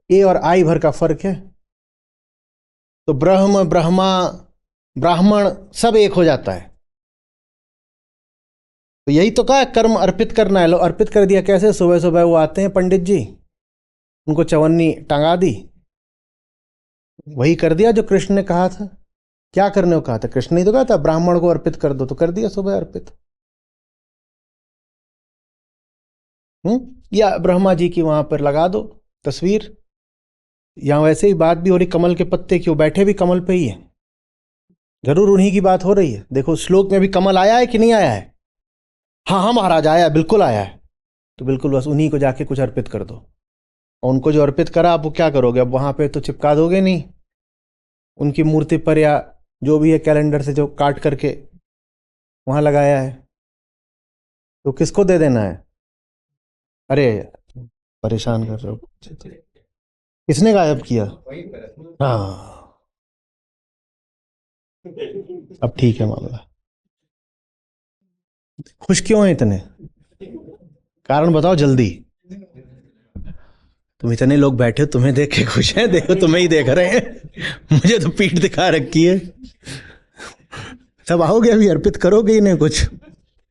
ए और आई भर का फर्क है। तो ब्रह्म, ब्रह्मा, ब्राह्मण सब एक हो जाता है। तो यही तो कहा कर्म अर्पित करना है। लो अर्पित कर दिया कैसे? सुबह सुबह वो आते हैं पंडित जी, उनको चवन्नी टंगा दी, वही कर दिया जो कृष्ण ने कहा था। क्या करने को कहा था? कृष्ण ने तो कहा था ब्राह्मण को अर्पित कर दो, तो कर दिया सुबह अर्पित। या ब्रह्मा जी की वहां पर लगा दो तस्वीर। यहां वैसे ही बात भी हो रही कमल के पत्ते की, वो बैठे भी कमल पे ही है, जरूर उन्हीं की बात हो रही है। देखो श्लोक में भी कमल आया है कि नहीं आया है? हाँ हाँ महाराज आया है, बिल्कुल आया है। तो बिल्कुल बस उन्हीं को जाके कुछ अर्पित कर दो। और उनको जो अर्पित करा आप वो क्या करोगे? अब वहां पे तो चिपका दोगे नहीं, उनकी मूर्ति पर या जो भी है कैलेंडर से जो काट करके वहां लगाया है, तो किसको दे देना है? अरे परेशान कर रहे हो, किसने गायब किया? हाँ अब ठीक है मामला। खुश क्यों है इतने? कारण बताओ जल्दी। तुम इतने लोग बैठे हो, तुम्हें देख के खुश हैं? देखो तुम्हें ही देख रहे हैं, मुझे तो पीठ दिखा रखी है। सब आओगे अभी, अर्पित करोगे ही नहीं कुछ?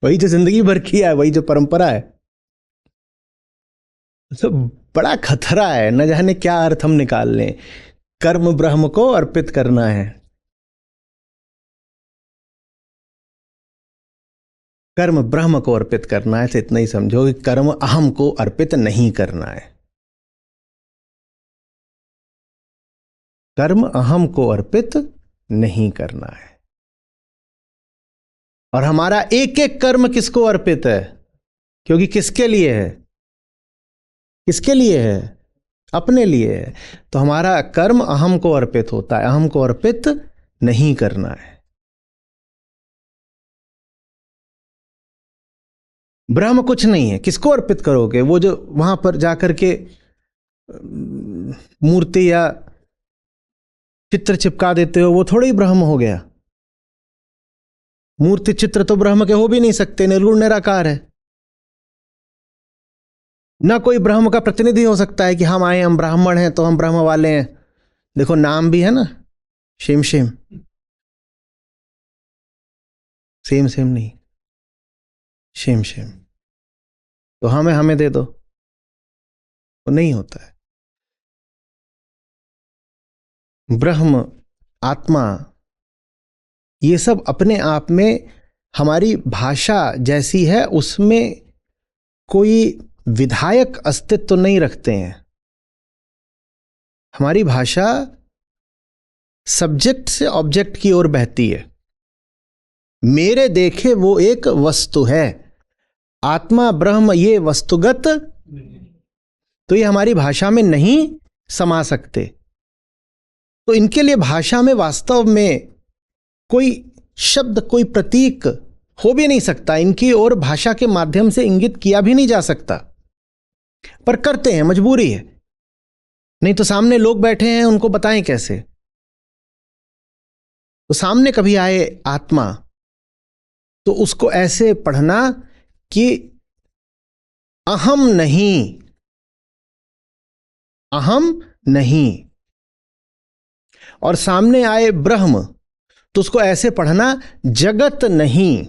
वही जो जिंदगी भर किया है, वही जो परंपरा है। तो बड़ा खतरा है, न जाने क्या अर्थ हम निकाल लें। कर्म ब्रह्म को अर्पित करना है, कर्म ब्रह्म को अर्पित करना है। तो इतना ही समझो कि कर्म अहम को अर्पित नहीं करना है। कर्म अहम को अर्पित नहीं करना है। और हमारा एक एक कर्म किसको अर्पित है? क्योंकि किसके लिए है? किसके लिए है? अपने लिए है। तो हमारा कर्म अहम को अर्पित होता है, अहम को अर्पित नहीं करना है। ब्रह्म कुछ नहीं है, किसको अर्पित करोगे? वो जो वहां पर जाकर के मूर्ति या चित्र चिपका देते हो, वो थोड़ा ही ब्रह्म हो गया। मूर्ति चित्र तो ब्रह्म के हो भी नहीं सकते, निर्गुण निराकार है। ना कोई ब्रह्म का प्रतिनिधि हो सकता है कि हम आए, हम ब्राह्मण हैं तो हम ब्रह्म वाले हैं। देखो नाम भी है ना, शेम शेम, सेम सेम नहीं, शेम शेम। तो हमें हमें दे दो, वो नहीं होता है। ब्रह्म, आत्मा, ये सब अपने आप में हमारी भाषा जैसी है, उसमें कोई विधायक अस्तित्व तो नहीं रखते हैं। हमारी भाषा सब्जेक्ट से ऑब्जेक्ट की ओर बहती है। मेरे देखे वो एक वस्तु है, आत्मा ब्रह्म ये वस्तुगत, तो ये हमारी भाषा में नहीं समा सकते। तो इनके लिए भाषा में वास्तव में कोई शब्द, कोई प्रतीक हो भी नहीं सकता, इनकी ओर भाषा के माध्यम से इंगित किया भी नहीं जा सकता। पर करते हैं, मजबूरी है, नहीं तो सामने लोग बैठे हैं, उनको बताएं कैसे? तो सामने कभी आए आत्मा, तो उसको ऐसे पढ़ना कि अहम नहीं, अहम नहीं। और सामने आए ब्रह्म, तो उसको ऐसे पढ़ना जगत नहीं।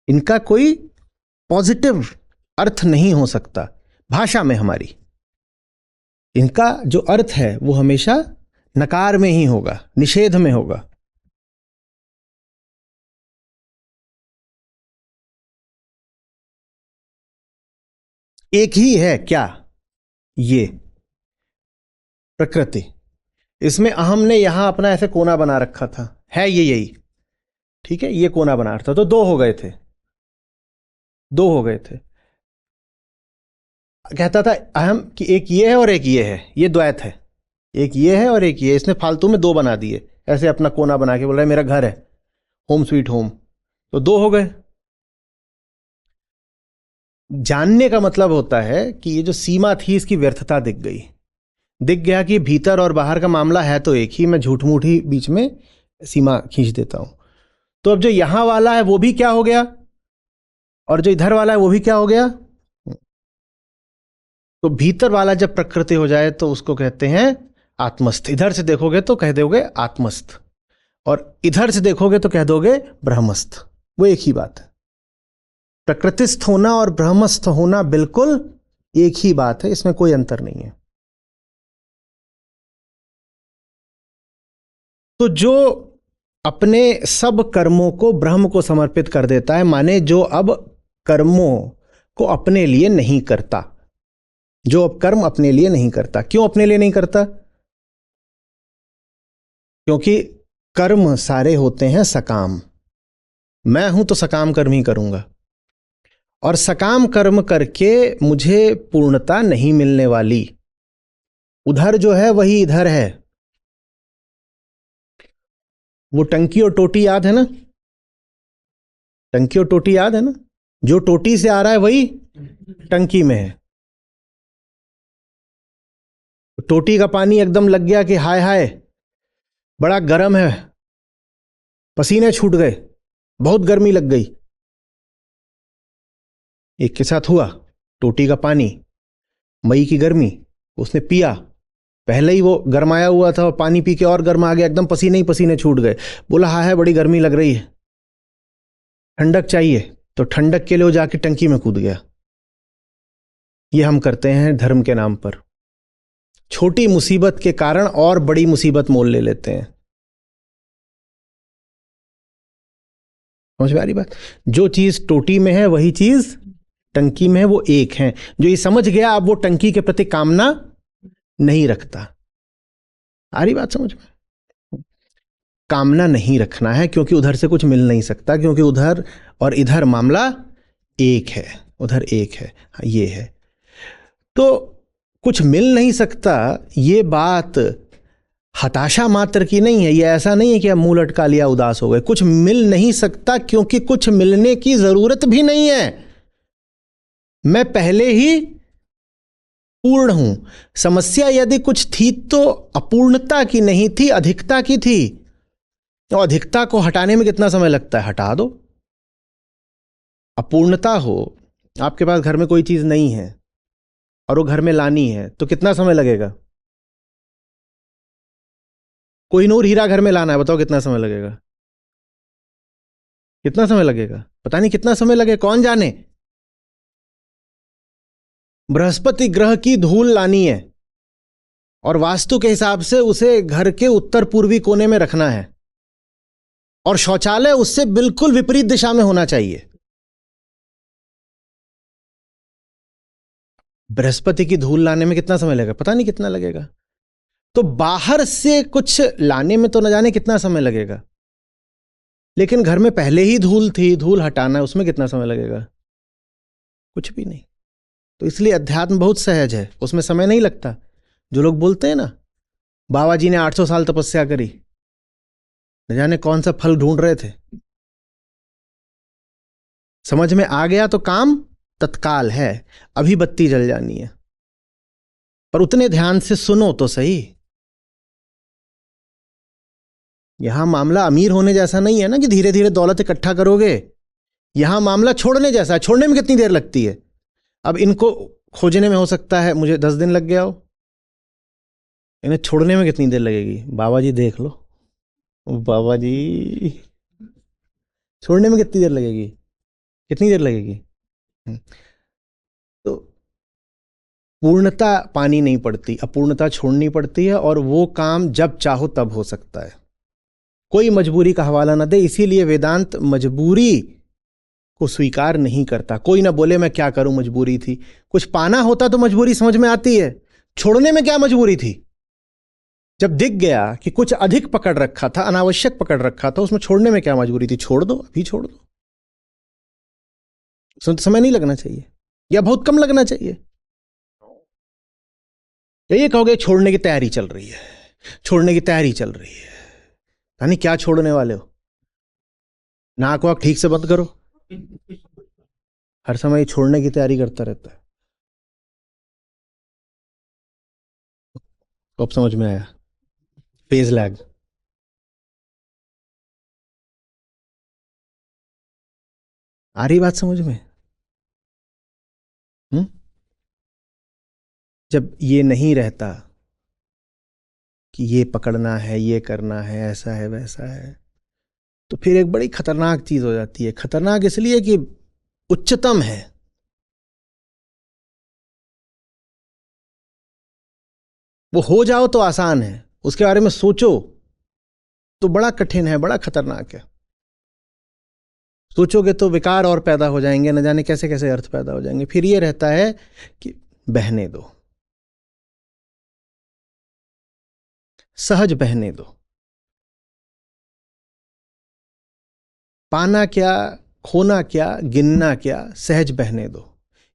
इनका कोई पॉजिटिव अर्थ नहीं हो सकता भाषा में हमारी। इनका जो अर्थ है वो हमेशा नकार में ही होगा, निषेध में होगा। एक ही है क्या? ये प्रकृति, इसमें अहम ने यहां अपना ऐसे कोना बना रखा था, है ये यही, ठीक है, ये कोना बना रखा था, तो दो हो गए थे, दो हो गए थे। कहता था अहम कि एक ये है और एक ये है, ये द्वैत है, एक ये है और एक ये, इसने फालतू में दो बना दिए, ऐसे अपना कोना बना के बोल रहा है मेरा घर है, होम स्वीट होम, तो दो हो गए। जानने का मतलब होता है कि ये जो सीमा थी इसकी व्यर्थता दिख गई। दिख गया कि भीतर और बाहर का मामला है तो एक ही, मैं झूठ मूठ ही बीच में सीमा खींच देता हूं। तो अब जो यहां वाला है वो भी क्या हो गया, और जो इधर वाला है वो भी क्या हो गया। तो भीतर वाला जब प्रकृति हो जाए तो उसको कहते हैं आत्मस्थ। इधर से देखोगे तो कह दोगे आत्मस्थ, और इधर से देखोगे तो कह दोगे ब्रह्मस्थ। वो एक ही बात है। प्रकृतिस्थ होना और ब्रह्मस्थ होना बिल्कुल एक ही बात है, इसमें कोई अंतर नहीं है। तो जो अपने सब कर्मों को ब्रह्म को समर्पित कर देता है, माने जो अब कर्मों को अपने लिए नहीं करता, जो अब कर्म अपने लिए नहीं करता। क्यों अपने लिए नहीं करता? क्योंकि कर्म सारे होते हैं सकाम। मैं हूं तो सकाम कर्म ही करूंगा, और सकाम कर्म करके मुझे पूर्णता नहीं मिलने वाली। उधर जो है वही इधर है। वो टंकी और टोटी याद है ना? टंकी और टोटी याद है ना? जो टोटी से आ रहा है वही टंकी में है। टोटी का पानी एकदम लग गया कि हाय हाय बड़ा गर्म है, पसीने छूट गए, बहुत गर्मी लग गई। एक के साथ हुआ, टोटी का पानी, मई की गर्मी, उसने पिया, पहले ही वो गरमाया हुआ था और पानी पी के और गर्मा आ गया, एकदम पसीने ही पसीने छूट गए। बोला हाय हाय बड़ी गर्मी लग रही है, ठंडक चाहिए, तो ठंडक के लिए वो जाके टंकी में कूद गया। ये हम करते हैं धर्म के नाम पर। छोटी मुसीबत के कारण और बड़ी मुसीबत मोल ले लेते हैं। समझ में आ रही बात? जो चीज टोटी में है वही चीज टंकी में है, वो एक है। जो ये समझ गया अब वो टंकी के प्रति कामना नहीं रखता। आ रही बात समझ में? कामना नहीं रखना है क्योंकि उधर से कुछ मिल नहीं सकता, क्योंकि उधर और इधर मामला एक है, उधर एक है, ये है। तो कुछ मिल नहीं सकता, ये बात हताशा मात्र की नहीं है। ये ऐसा नहीं है कि अब मुंह लटका लिया उदास हो गए। कुछ मिल नहीं सकता क्योंकि कुछ मिलने की जरूरत भी नहीं है। मैं पहले ही पूर्ण हूं। समस्या यदि कुछ थी तो अपूर्णता की नहीं थी, अधिकता की थी। तो अधिकता को हटाने में कितना समय लगता है? हटा दो। अपूर्णता हो, आपके पास घर में कोई चीज नहीं है और वो घर में लानी है, तो कितना समय लगेगा? कोहिनूर हीरा घर में लाना है, बताओ कितना समय लगेगा? कितना समय लगेगा? पता नहीं कितना समय लगे, कौन जाने। बृहस्पति ग्रह की धूल लानी है और वास्तु के हिसाब से उसे घर के उत्तर पूर्वी कोने में रखना है, और शौचालय उससे बिल्कुल विपरीत दिशा में होना चाहिए। बृहस्पति की धूल लाने में कितना समय लगेगा? पता नहीं कितना लगेगा। तो बाहर से कुछ लाने में तो न जाने कितना समय लगेगा, लेकिन घर में पहले ही धूल थी, धूल हटाना है, उसमें कितना समय लगेगा? कुछ भी नहीं। तो इसलिए अध्यात्म बहुत सहज है, उसमें समय नहीं लगता। जो लोग बोलते हैं ना बाबा जी ने 800 साल तपस्या करी, न जाने कौन सा फल ढूंढ रहे थे। समझ में आ गया तो काम तत्काल है, अभी बत्ती जल जानी है। पर उतने ध्यान से सुनो तो सही। यहां मामला अमीर होने जैसा नहीं है ना कि धीरे धीरे दौलत इकट्ठा करोगे। यहां मामला छोड़ने जैसा है। छोड़ने में कितनी देर लगती है? अब इनको खोजने में हो सकता है मुझे 10 दिन लग गया हो, इन्हें छोड़ने में कितनी देर लगेगी? बाबा जी देख लो, बाबा जी छोड़ने में कितनी देर लगेगी? कितनी देर लगेगी? तो पूर्णता पानी नहीं पड़ती, अपूर्णता छोड़नी पड़ती है, और वो काम जब चाहो तब हो सकता है। कोई मजबूरी का हवाला ना दे। इसीलिए वेदांत मजबूरी को स्वीकार नहीं करता। कोई ना बोले मैं क्या करूं, मजबूरी थी। कुछ पाना होता तो मजबूरी समझ में आती है। छोड़ने में क्या मजबूरी थी? जब दिख गया कि कुछ अधिक पकड़ रखा था, अनावश्यक पकड़ रखा था, उसमें छोड़ने में क्या मजबूरी थी? छोड़ दो, अभी छोड़ दो। उसमें तो समय नहीं लगना चाहिए, या बहुत कम लगना चाहिए। ये कहोगे छोड़ने की तैयारी चल रही है, छोड़ने की तैयारी चल रही है। यानी क्या छोड़ने वाले हो? नाक वाक ठीक से बंद करो। हर समय छोड़ने की तैयारी करता रहता है। तो अब समझ में आया, फेज लैग। आ रही बात समझ में? हम्म? जब ये नहीं रहता कि ये पकड़ना है, ये करना है, ऐसा है वैसा है, तो फिर एक बड़ी खतरनाक चीज हो जाती है। खतरनाक इसलिए कि उच्चतम है। वो हो जाओ तो आसान है, उसके बारे में सोचो तो बड़ा कठिन है, बड़ा खतरनाक है। सोचोगे तो विकार और पैदा हो जाएंगे, न जाने कैसे कैसे अर्थ पैदा हो जाएंगे। फिर ये रहता है कि बहने दो, सहज बहने दो। पाना क्या, खोना क्या, गिनना क्या, सहज बहने दो।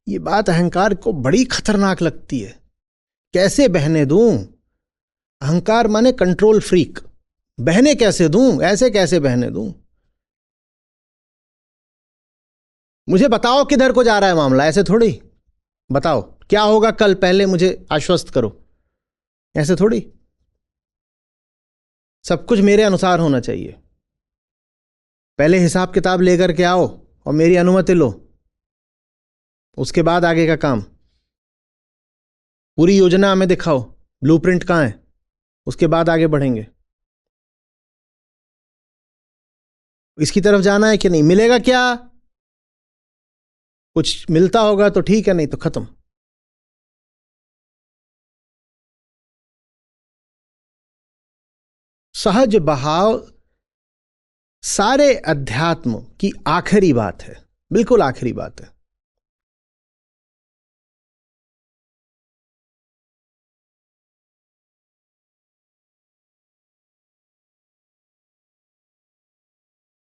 ये बात अहंकार को बड़ी खतरनाक लगती है। कैसे बहने दूं? अहंकार माने कंट्रोल फ्रीक। बहने कैसे दूं? ऐसे कैसे बहने दूं? मुझे बताओ किधर को जा रहा है मामला, ऐसे थोड़ी। बताओ क्या होगा कल, पहले मुझे आश्वस्त करो। ऐसे थोड़ी। सब कुछ मेरे अनुसार होना चाहिए। पहले हिसाब किताब लेकर के आओ और मेरी अनुमति लो, उसके बाद आगे का काम। पूरी योजना हमें दिखाओ, ब्लूप्रिंट कहां है, उसके बाद आगे बढ़ेंगे। इसकी तरफ जाना है कि नहीं, मिलेगा क्या? कुछ मिलता होगा तो ठीक है, नहीं तो खत्म। सहज बहाव सारे अध्यात्म की आखिरी बात है, बिल्कुल आखिरी बात है।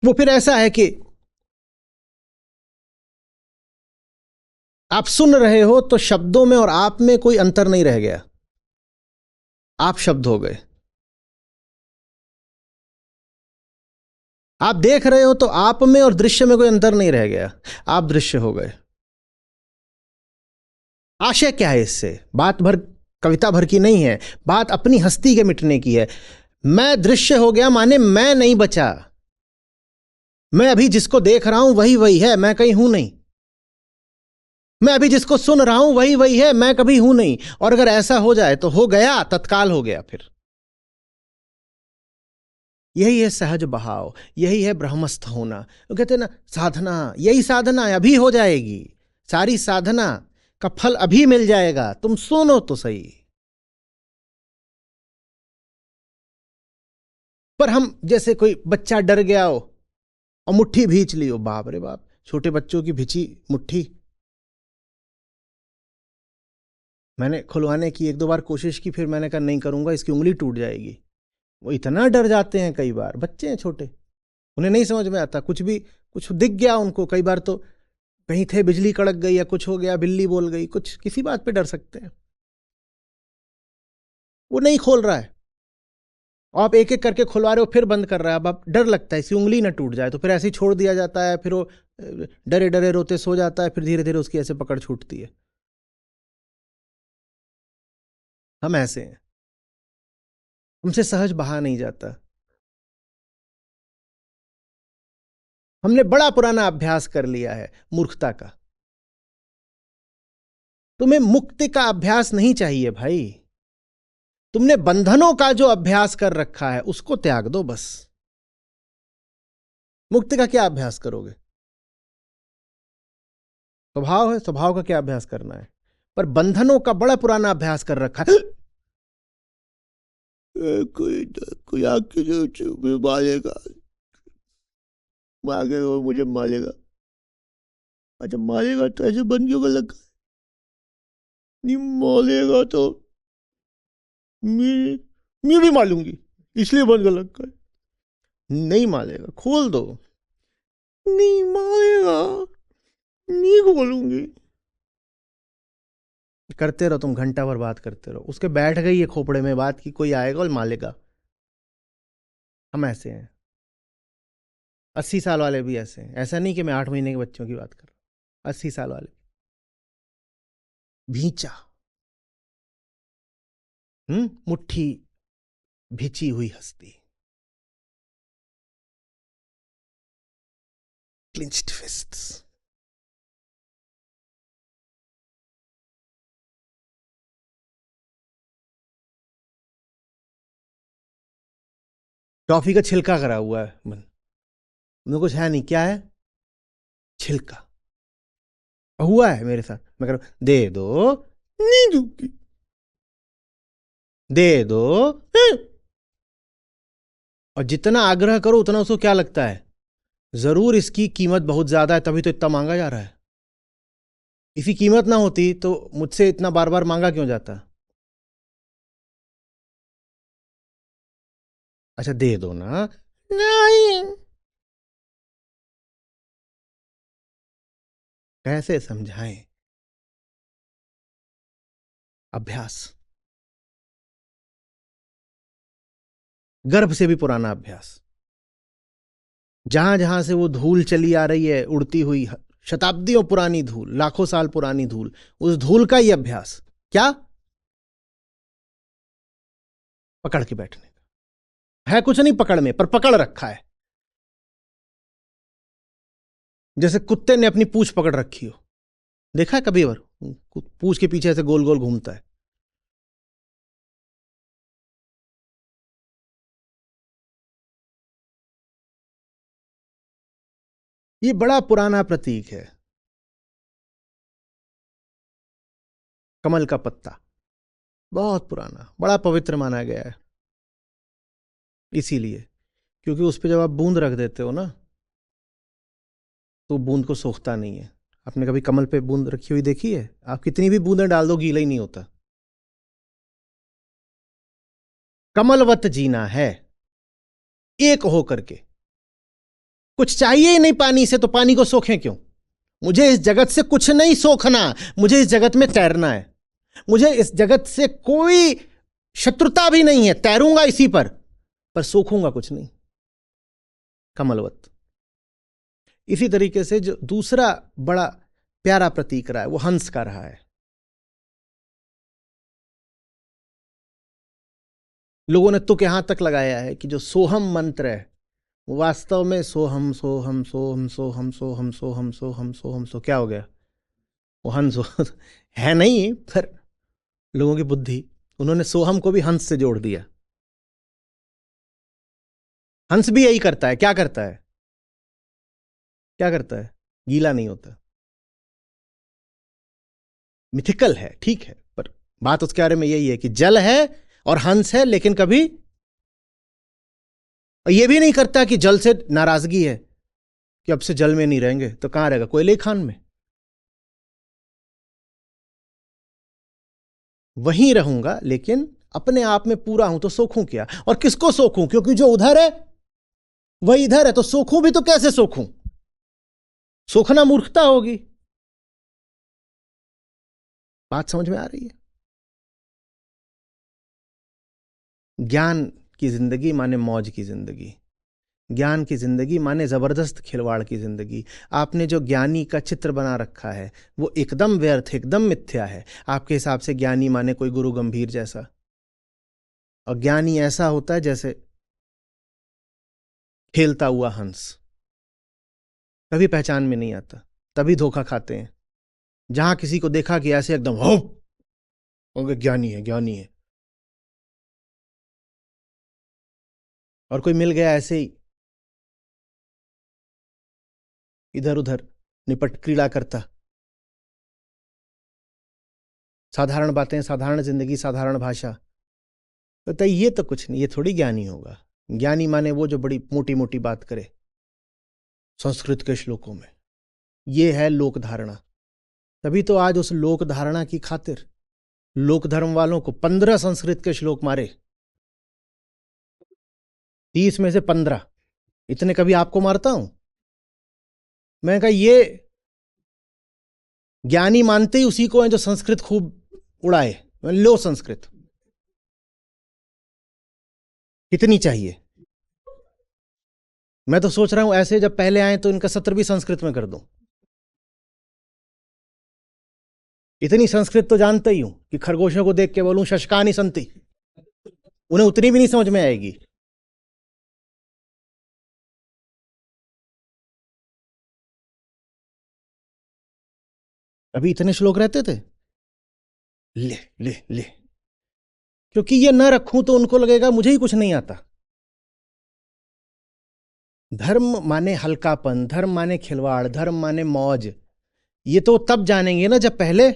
वो फिर ऐसा है कि आप सुन रहे हो तो शब्दों में और आप में कोई अंतर नहीं रह गया, आप शब्द हो गए। आप देख रहे हो तो आप में और दृश्य में कोई अंतर नहीं रह गया, आप दृश्य हो गए। आशय क्या है इससे? बात भर कविता भर की नहीं है, बात अपनी हस्ती के मिटने की है। मैं दृश्य हो गया माने मैं नहीं बचा। मैं अभी जिसको देख रहा हूं वही वही है, मैं कहीं हूं नहीं। मैं अभी जिसको सुन रहा हूं वही वही है, मैं कभी हूं नहीं। और अगर ऐसा हो जाए तो हो गया, तत्काल हो गया। फिर यही है सहज बहाव, यही है ब्रह्मस्थ होना। वो कहते हैं ना, साधना, यही साधना है, अभी हो जाएगी। सारी साधना का फल अभी मिल जाएगा, तुम सुनो तो सही। पर हम जैसे कोई बच्चा डर गया हो और मुट्ठी भींच ली हो, बाप रे बाप, छोटे बच्चों की भिची मुट्ठी। मैंने खुलवाने की एक दो बार कोशिश की, फिर मैंने कहा नहीं करूंगा, इसकी उंगली टूट जाएगी। वो इतना डर जाते हैं, कई बार बच्चे हैं छोटे, उन्हें नहीं समझ में आता कुछ भी। कुछ दिख गया उनको, कई बार तो कहीं थे, बिजली कड़क गई या कुछ हो गया, बिल्ली बोल गई, कुछ किसी बात पे डर सकते हैं। वो नहीं खोल रहा है, और आप एक एक करके खुलवा रहे हो, फिर बंद कर रहा है। अब आप डर लगता है इसकी उंगली ना टूट जाए, तो फिर ऐसे ही छोड़ दिया जाता है। फिर वो डरे डरे रोते सो जाता है, फिर धीरे धीरे उसकी ऐसे पकड़ छूटती है। हम ऐसे हैं, हमसे सहज बहा नहीं जाता। हमने बड़ा पुराना अभ्यास कर लिया है मूर्खता का। तुम्हें मुक्ति का अभ्यास नहीं चाहिए भाई, तुमने बंधनों का जो अभ्यास कर रखा है उसको त्याग दो बस। मुक्ति का क्या अभ्यास करोगे? स्वभाव है, स्वभाव का क्या अभ्यास करना है? पर बंधनों का बड़ा पुराना अभ्यास कर रखा है। कोई कोई आके जो मारेगा, मारेगा वो मुझे मारेगा। अच्छा मारेगा तो ऐसे बंद क्यों कर लगा? नहीं मारेगा तो मैं मैं भी मारूंगी, इसलिए बंद कर रखा है। नहीं मारेगा, खोल दो। नहीं मारेगा, नहीं खोलूंगी। करते रहो तुम, घंटा भर बात करते रहो, उसके बैठ गई है खोपड़े में बात की कोई आएगा और मालेगा। हम ऐसे हैं, 80 साल वाले भी ऐसे हैं। ऐसा नहीं कि मैं 8 महीने के बच्चों की बात कर रहा हूं, 80 साल वाले। भीचा, मुट्ठी भिची हुई हस्ती, क्लिंच्ड फिस्ट्स। टॉफी का छिलका करा हुआ है मन में, कुछ है नहीं, क्या है? छिलका। हुआ है मेरे साथ, मैं कह रहा हूं दे दो, नहीं दूंगी, दे दो। और जितना आग्रह करो उतना उसको क्या लगता है, जरूर इसकी कीमत बहुत ज्यादा है तभी तो इतना मांगा जा रहा है। इसकी कीमत ना होती तो मुझसे इतना बार बार मांगा क्यों जाता? अच्छा दे दो ना। नहीं। कैसे समझाएं? अभ्यास, गर्भ से भी पुराना अभ्यास। जहां जहां से वो धूल चली आ रही है, उड़ती हुई शताब्दियों पुरानी धूल, लाखों साल पुरानी धूल, उस धूल का ही अभ्यास। क्या? पकड़ के बैठने का है, कुछ नहीं पकड़ में, पर पकड़ रखा है। जैसे कुत्ते ने अपनी पूंछ पकड़ रखी हो, देखा है कभी? और पूंछ के पीछे से गोल गोल घूमता है। ये बड़ा पुराना प्रतीक है, कमल का पत्ता। बहुत पुराना, बड़ा पवित्र माना गया है। इसीलिए, क्योंकि उस पर जब आप बूंद रख देते हो ना, तो बूंद को सोखता नहीं है। आपने कभी कमल पे बूंद रखी हुई देखी है? आप कितनी भी बूंदें डाल दो, गीला ही नहीं होता। कमलवत जीना है, एक हो करके। कुछ चाहिए ही नहीं पानी से, तो पानी को सोखें क्यों? मुझे इस जगत से कुछ नहीं सोखना, मुझे इस जगत में तैरना है। मुझे इस जगत से कोई शत्रुता भी नहीं है, तैरूंगा इसी पर सोखूंगा कुछ नहीं। कमलवत। इसी तरीके से जो दूसरा बड़ा प्यारा प्रतीक रहा है, वो हंस का रहा है। लोगों ने तुक यहां तक लगाया है कि जो सोहम मंत्र है, वो वास्तव में सोहम सोहम सोहम सोहम सोहम सोहम सोहम सोहम सो क्या हो गया? वो हंस है नहीं, पर लोगों की बुद्धि, उन्होंने सोहम को भी हंस से जोड़ दिया। हंस भी यही करता है, क्या करता है? क्या करता है? गीला नहीं होता। मिथिकल है, ठीक है, पर बात उसके बारे में यही है कि जल है और हंस है, लेकिन कभी ये भी नहीं करता कि जल से नाराजगी है कि अब से जल में नहीं रहेंगे, तो कहां रहेगा? कोयले खान में। वहीं रहूंगा, लेकिन अपने आप में पूरा हूं, तो सोखूं क्या? और किसको सोखूं? क्योंकि जो उधर है वही इधर है, तो सोखूं भी तो कैसे सोखूं? सोखना मूर्खता होगी। बात समझ में आ रही है? ज्ञान की जिंदगी माने मौज की जिंदगी। ज्ञान की जिंदगी माने जबरदस्त खिलवाड़ की जिंदगी। आपने जो ज्ञानी का चित्र बना रखा है, वो एकदम व्यर्थ, एकदम मिथ्या है। आपके हिसाब से ज्ञानी माने कोई गुरु गंभीर जैसा, और ज्ञानी ऐसा होता है जैसे खेलता हुआ हंस, कभी पहचान में नहीं आता, तभी धोखा खाते हैं। जहां किसी को देखा कि ऐसे एकदम हो ज्ञानी है, ज्ञानी है, और कोई मिल गया ऐसे ही इधर उधर निपट क्रीड़ा करता, साधारण बातें, साधारण जिंदगी, साधारण भाषा, तो ये तो कुछ नहीं, ये थोड़ी ज्ञानी होगा। ज्ञानी माने वो जो बड़ी मोटी मोटी बात करे संस्कृत के श्लोकों में। ये है लोक धारणा। तभी तो आज उस लोक धारणा की खातिर लोक धर्म वालों को 15 संस्कृत के श्लोक मारे, 30 में से 15। इतने कभी आपको मारता हूं? मैं कहा ये ज्ञानी मानते ही उसी को है जो संस्कृत खूब उड़ाए। लो संस्कृत कितनी चाहिए? मैं तो सोच रहा हूं ऐसे जब पहले आए तो इनका सत्र भी संस्कृत में कर दूं। इतनी संस्कृत तो जानते ही हूं कि खरगोशों को देख के बोलूं शशकानि संति। उन्हें उतनी भी नहीं समझ में आएगी। अभी इतने श्लोक रहते थे, ले ले ले, क्योंकि ये न रखूं तो उनको लगेगा मुझे ही कुछ नहीं आता। धर्म माने हल्कापन, धर्म माने खिलवाड़, धर्म माने मौज। ये तो तब जानेंगे ना जब पहले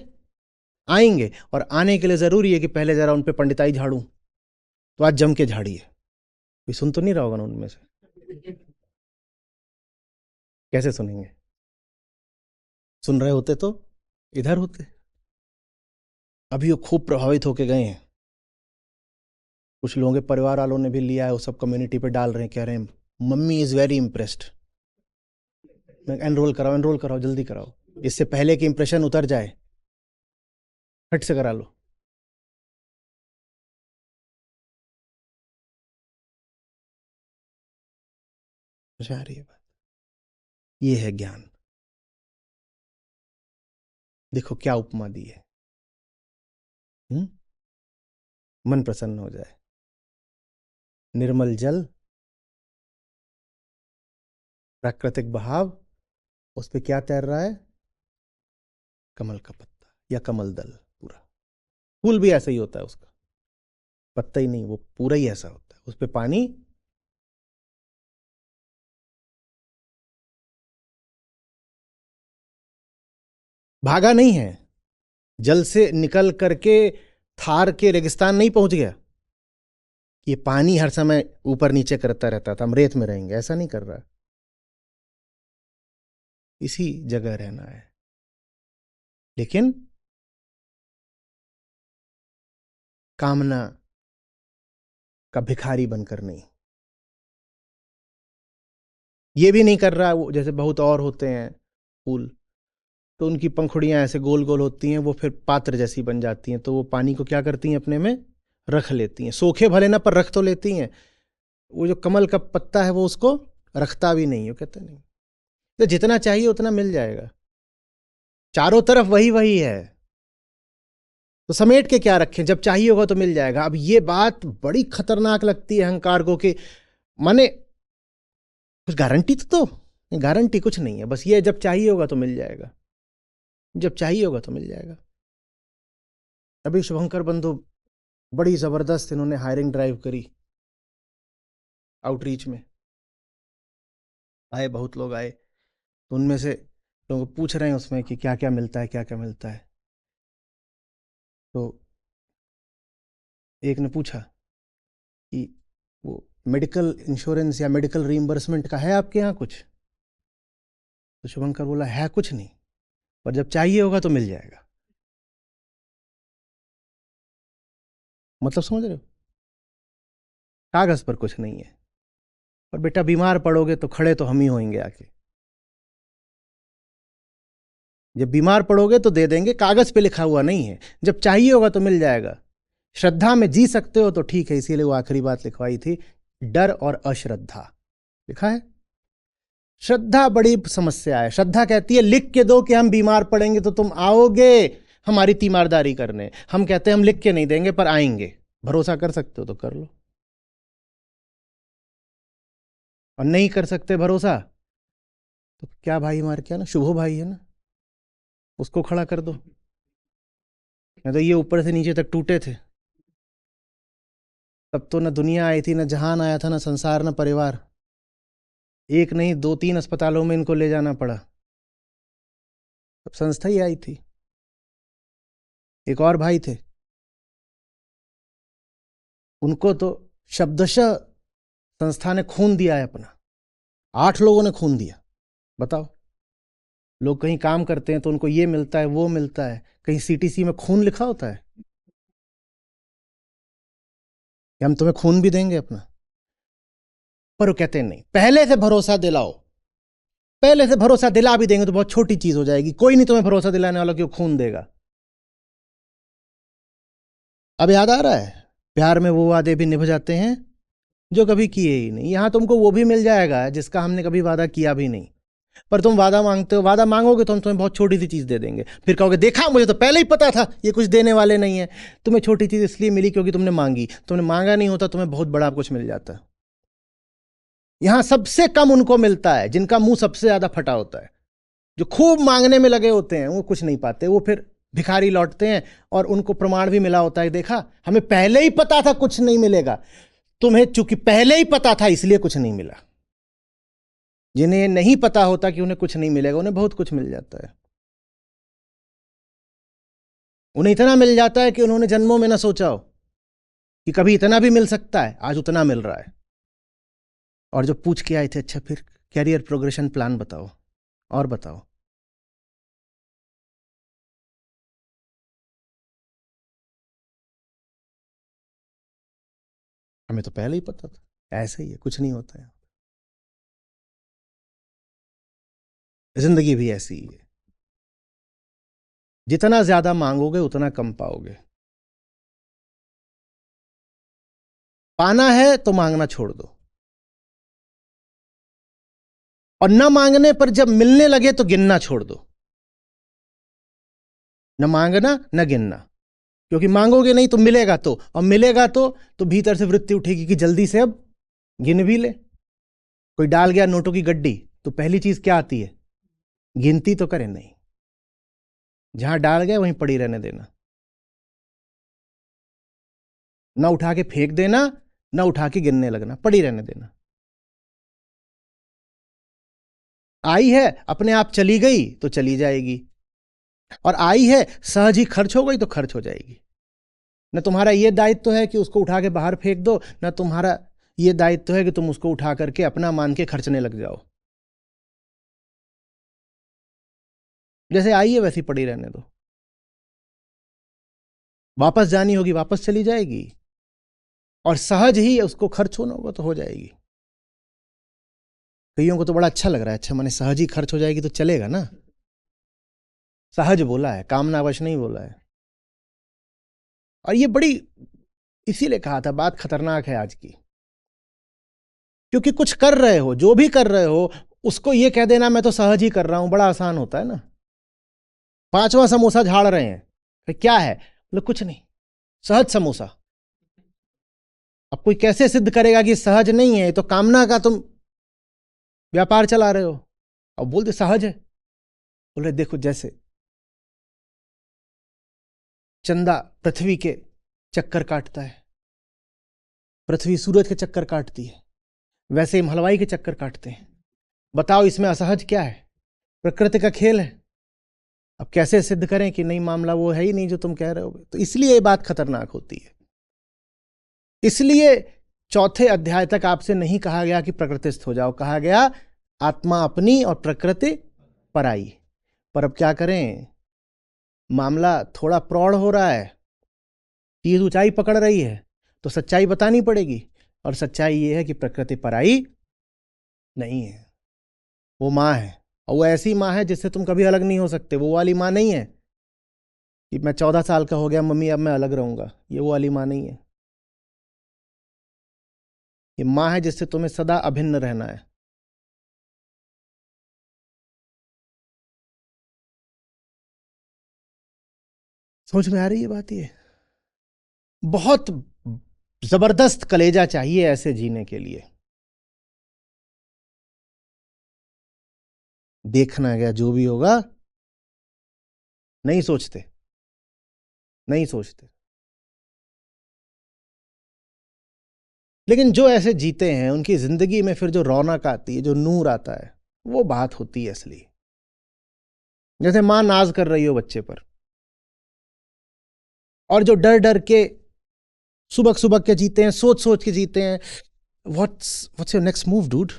आएंगे, और आने के लिए जरूरी है कि पहले जरा उन पे पंडिताई झाड़ू। तो आज जम के झाड़िए, कोई सुन तो नहीं रहा होगा ना उनमें से। कैसे सुनेंगे? सुन रहे होते तो इधर होते। अभी वो खूब प्रभावित होके गए हैं। कुछ लोगों के परिवार वालों ने भी लिया है, वो सब कम्युनिटी पे डाल रहे हैं, कह रहे हैं mummy is very impressed. Enrol कराओ, एनरोल कराओ, जल्दी कराओ, इससे पहले कि इंप्रेशन उतर जाए, फट से करा लो। समझ आ रही है बात? ये है ज्ञान। देखो क्या उपमा दी है। मन प्रसन्न हो जाए। निर्मल जल, प्राकृतिक बहाव, उस पे क्या तैर रहा है? कमल का पत्ता या कमल दल पूरा। फूल भी ऐसा ही होता है, उसका पत्ता ही नहीं, वो पूरा ही ऐसा होता है, उस पे पानी। भागा नहीं है, जल से निकल करके थार के रेगिस्तान नहीं पहुंच गया। ये पानी हर समय ऊपर नीचे करता रहता था, हम रेत में रहेंगे, ऐसा नहीं कर रहा। इसी जगह रहना है, लेकिन कामना का भिखारी बनकर नहीं। ये भी नहीं कर रहा वो, जैसे बहुत और होते हैं फूल, तो उनकी पंखुड़ियां ऐसे गोल गोल होती हैं, वो फिर पात्र जैसी बन जाती हैं, तो वो पानी को क्या करती हैं? अपने में रख लेती हैं। सोखे भले ना, पर रख तो लेती हैं। वो जो कमल का पत्ता है वो उसको रखता भी नहीं, वो कहते नहीं, तो जितना चाहिए उतना मिल जाएगा, चारों तरफ वही वही है, तो समेट के क्या रखें, जब चाहिए होगा तो मिल जाएगा। अब ये बात बड़ी खतरनाक लगती है अहंकार को, कि माने कुछ गारंटी तो गारंटी कुछ नहीं है, बस ये जब चाहिए होगा तो मिल जाएगा, जब चाहिए होगा तो मिल जाएगा। अभी शुभंकर बंधु बड़ी जबरदस्त इन्होंने हायरिंग ड्राइव करी, आउटरीच में आए, बहुत लोग आए, तो उनमें से लोग पूछ रहे हैं उसमें कि क्या क्या मिलता है, क्या क्या मिलता है। तो एक ने पूछा कि वो मेडिकल इंश्योरेंस या मेडिकल रीइंबर्समेंट का है आपके यहाँ कुछ? तो शुभंकर बोला है कुछ नहीं, पर जब चाहिए होगा तो मिल जाएगा। मतलब समझ रहे हो? कागज पर कुछ नहीं है, पर बेटा बीमार पड़ोगे तो खड़े तो हम ही होंगे आके। जब बीमार पड़ोगे तो दे देंगे, कागज पे लिखा हुआ नहीं है, जब चाहिए होगा तो मिल जाएगा। श्रद्धा में जी सकते हो तो ठीक है, इसीलिए वो आखिरी बात लिखवाई थी, डर और अश्रद्धा लिखा है। श्रद्धा बड़ी समस्या है। श्रद्धा कहती है लिख के दो कि हम बीमार पड़ेंगे तो तुम आओगे हमारी तीमारदारी करने, हम कहते हैं हम लिख के नहीं देंगे पर आएंगे, भरोसा कर सकते हो तो कर लो, और नहीं कर सकते भरोसा तो क्या भाई हमारे, क्या ना शुभो भाई है ना, उसको खड़ा कर दो। नहीं तो ये ऊपर से नीचे तक टूटे थे, तब तो न दुनिया आई थी, न जहान आया था, न संसार, न परिवार। एक नहीं 2-3 अस्पतालों में इनको ले जाना पड़ा, तब संस्था ही आई थी। एक और भाई थे, उनको तो शब्दशः संस्था ने खून दिया है अपना, 8 लोगों ने खून दिया। बताओ, लोग कहीं काम करते हैं तो उनको ये मिलता है वो मिलता है, कहीं सीटीसी में खून लिखा होता है कि हम तुम्हें खून भी देंगे अपना? पर वो कहते हैं नहीं, पहले से भरोसा दिलाओ, पहले से भरोसा दिला भी देंगे तो बहुत छोटी चीज हो जाएगी, कोई नहीं तुम्हें भरोसा दिलाने वाला कि वो खून देगा। अब याद आ रहा है, प्यार में वो वादे भी निभ जाते हैं जो कभी किए ही नहीं। यहां तुमको वो भी मिल जाएगा जिसका हमने कभी वादा किया भी नहीं। पर तुम वादा मांगते हो, वादा मांगोगे तो हम तुम्हें बहुत छोटी सी चीज़ दे देंगे, फिर कहोगे देखा मुझे तो पहले ही पता था ये कुछ देने वाले नहीं है। तुम्हें छोटी चीज़ इसलिए मिली क्योंकि तुमने मांगी, तुमने मांगा नहीं होता तुम्हें बहुत बड़ा कुछ मिल जाता। यहां सबसे कम उनको मिलता है जिनका मुंह सबसे ज्यादा फटा होता है। जो खूब मांगने में लगे होते हैं वो कुछ नहीं पाते, वो फिर भिखारी लौटते हैं और उनको प्रमाण भी मिला होता है, देखा हमें पहले ही पता था कुछ नहीं मिलेगा। तुम्हें चूंकि पहले ही पता था इसलिए कुछ नहीं मिला। जिन्हें नहीं पता होता कि उन्हें कुछ नहीं मिलेगा उन्हें बहुत कुछ मिल जाता है। उन्हें इतना मिल जाता है कि उन्होंने जन्मों में ना सोचा हो कि कभी इतना भी मिल सकता है, आज उतना मिल रहा है। और जो पूछ के आए थे अच्छा फिर कैरियर प्रोग्रेशन प्लान बताओ और बताओ, हमें तो पहले ही पता था। ऐसा ही है, कुछ नहीं होता है। जिंदगी भी ऐसी ही है, जितना ज्यादा मांगोगे उतना कम पाओगे। पाना है तो मांगना छोड़ दो, और न मांगने पर जब मिलने लगे तो गिनना छोड़ दो। न मांगना न गिनना, क्योंकि मांगोगे नहीं तो मिलेगा तो, और मिलेगा तो भीतर से वृत्ति उठेगी कि जल्दी से अब गिन भी ले। कोई डाल गया नोटों की गड्डी तो पहली चीज क्या आती है, गिनती तो करे नहीं। जहां डाल गए वहीं पड़ी रहने देना, ना उठा के फेंक देना, ना उठा के गिनने लगना, पड़ी रहने देना। आई है अपने आप चली गई तो चली जाएगी, और आई है सहज ही खर्च हो गई तो खर्च हो जाएगी। न तुम्हारा यह दायित्व है कि उसको उठा के बाहर फेंक दो, न तुम्हारा यह दायित्व है कि तुम उसको उठा करके अपना मान के खर्चने लग जाओ। जैसे आई है वैसी पड़ी रहने दो। वापस जानी होगी वापस चली जाएगी, और सहज ही उसको खर्च होना होगा तो हो जाएगी। कईयों को तो बड़ा अच्छा लग रहा है, अच्छा मैंने सहज ही खर्च हो जाएगी तो चलेगा ना। सहज बोला है, कामनावश नहीं बोला है। और ये बड़ी, इसीलिए कहा था बात खतरनाक है आज की, क्योंकि कुछ कर रहे हो, जो भी कर रहे हो उसको ये कह देना मैं तो सहज ही कर रहा हूं, बड़ा आसान होता है ना। पांचवा समोसा झाड़ रहे हैं, फिर क्या है, बोले कुछ नहीं, सहज समोसा। अब कोई कैसे सिद्ध करेगा कि सहज नहीं है, तो कामना का तुम व्यापार चला रहे हो। अब बोलते सहज है, बोले देखो जैसे चंदा पृथ्वी के चक्कर काटता है, पृथ्वी सूरज के चक्कर काटती है, वैसे हम हलवाई के चक्कर काटते हैं। बताओ इसमें असहज क्या है, प्रकृति का खेल है। अब कैसे सिद्ध करें कि नहीं मामला वो है ही नहीं जो तुम कह रहे हो। तो इसलिए ये बात खतरनाक होती है। इसलिए चौथे अध्याय तक आपसे नहीं कहा गया कि प्रकृतिस्थ हो जाओ, कहा गया आत्मा अपनी और प्रकृति पराई। पर अब क्या करें, मामला थोड़ा प्रौढ़ हो रहा है, चीज ऊंचाई पकड़ रही है, तो सच्चाई बतानी पड़ेगी। और सच्चाई ये है कि प्रकृति पराई नहीं है, वो माँ है। और वो ऐसी माँ है जिससे तुम कभी अलग नहीं हो सकते। वो वाली माँ नहीं है कि मैं 14 साल का हो गया मम्मी अब मैं अलग रहूंगा, ये वो वाली माँ नहीं है। ये माँ है जिससे तुम्हें सदा अभिन्न रहना है। समझ में आ रही है बात? ये बहुत जबरदस्त कलेजा चाहिए ऐसे जीने के लिए। देखना गया जो भी होगा, नहीं सोचते, नहीं सोचते। लेकिन जो ऐसे जीते हैं उनकी जिंदगी में फिर जो रौनक आती है, जो नूर आता है, वो बात होती है असली। जैसे मां नाज कर रही हो बच्चे पर, और जो डर डर के सुबह सुबह के जीते हैं, सोच सोच के जीते हैं, what's your next move dude?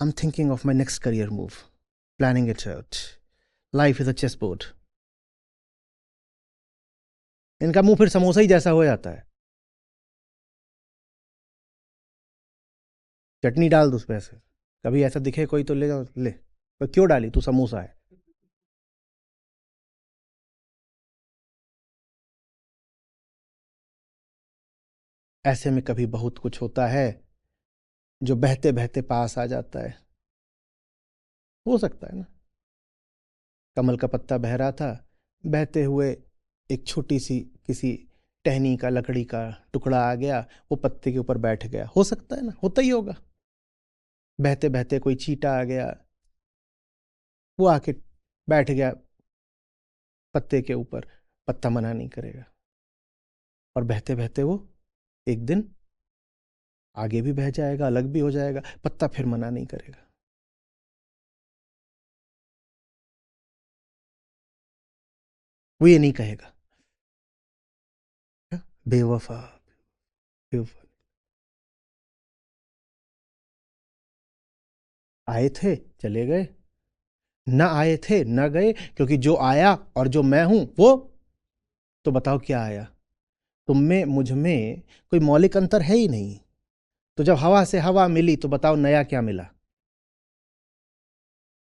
I am thinking of my next career move, planning it out, life is a chess board. इनका मुंह फिर समोसा ही जैसा हो जाता है। चटनी डाल दो उसमें से, कभी ऐसा दिखे कोई तो ले जाओ, ले, पर क्यों डाली, तू समोसा है। ऐसे में कभी बहुत कुछ होता है जो बहते बहते पास आ जाता है। हो सकता है ना। कमल का पत्ता बह रहा था, बहते हुए एक छोटी सी किसी टहनी का लकड़ी का टुकड़ा आ गया, वो पत्ते के ऊपर बैठ गया। हो सकता है ना, होता ही होगा। बहते बहते कोई चींटा आ गया, वो आके बैठ गया पत्ते के ऊपर, पत्ता मना नहीं करेगा। और बहते बहते वो एक दिन आगे भी बह जाएगा, अलग भी हो जाएगा, पत्ता फिर मना नहीं करेगा। वो ये नहीं कहेगा बेवफा बेवफा। आए थे चले गए, न आए थे न गए, क्योंकि जो आया और जो मैं हूं वो, तो बताओ क्या आया? तुम में मुझ में कोई मौलिक अंतर है ही नहीं। तो जब हवा से हवा मिली तो बताओ नया क्या मिला?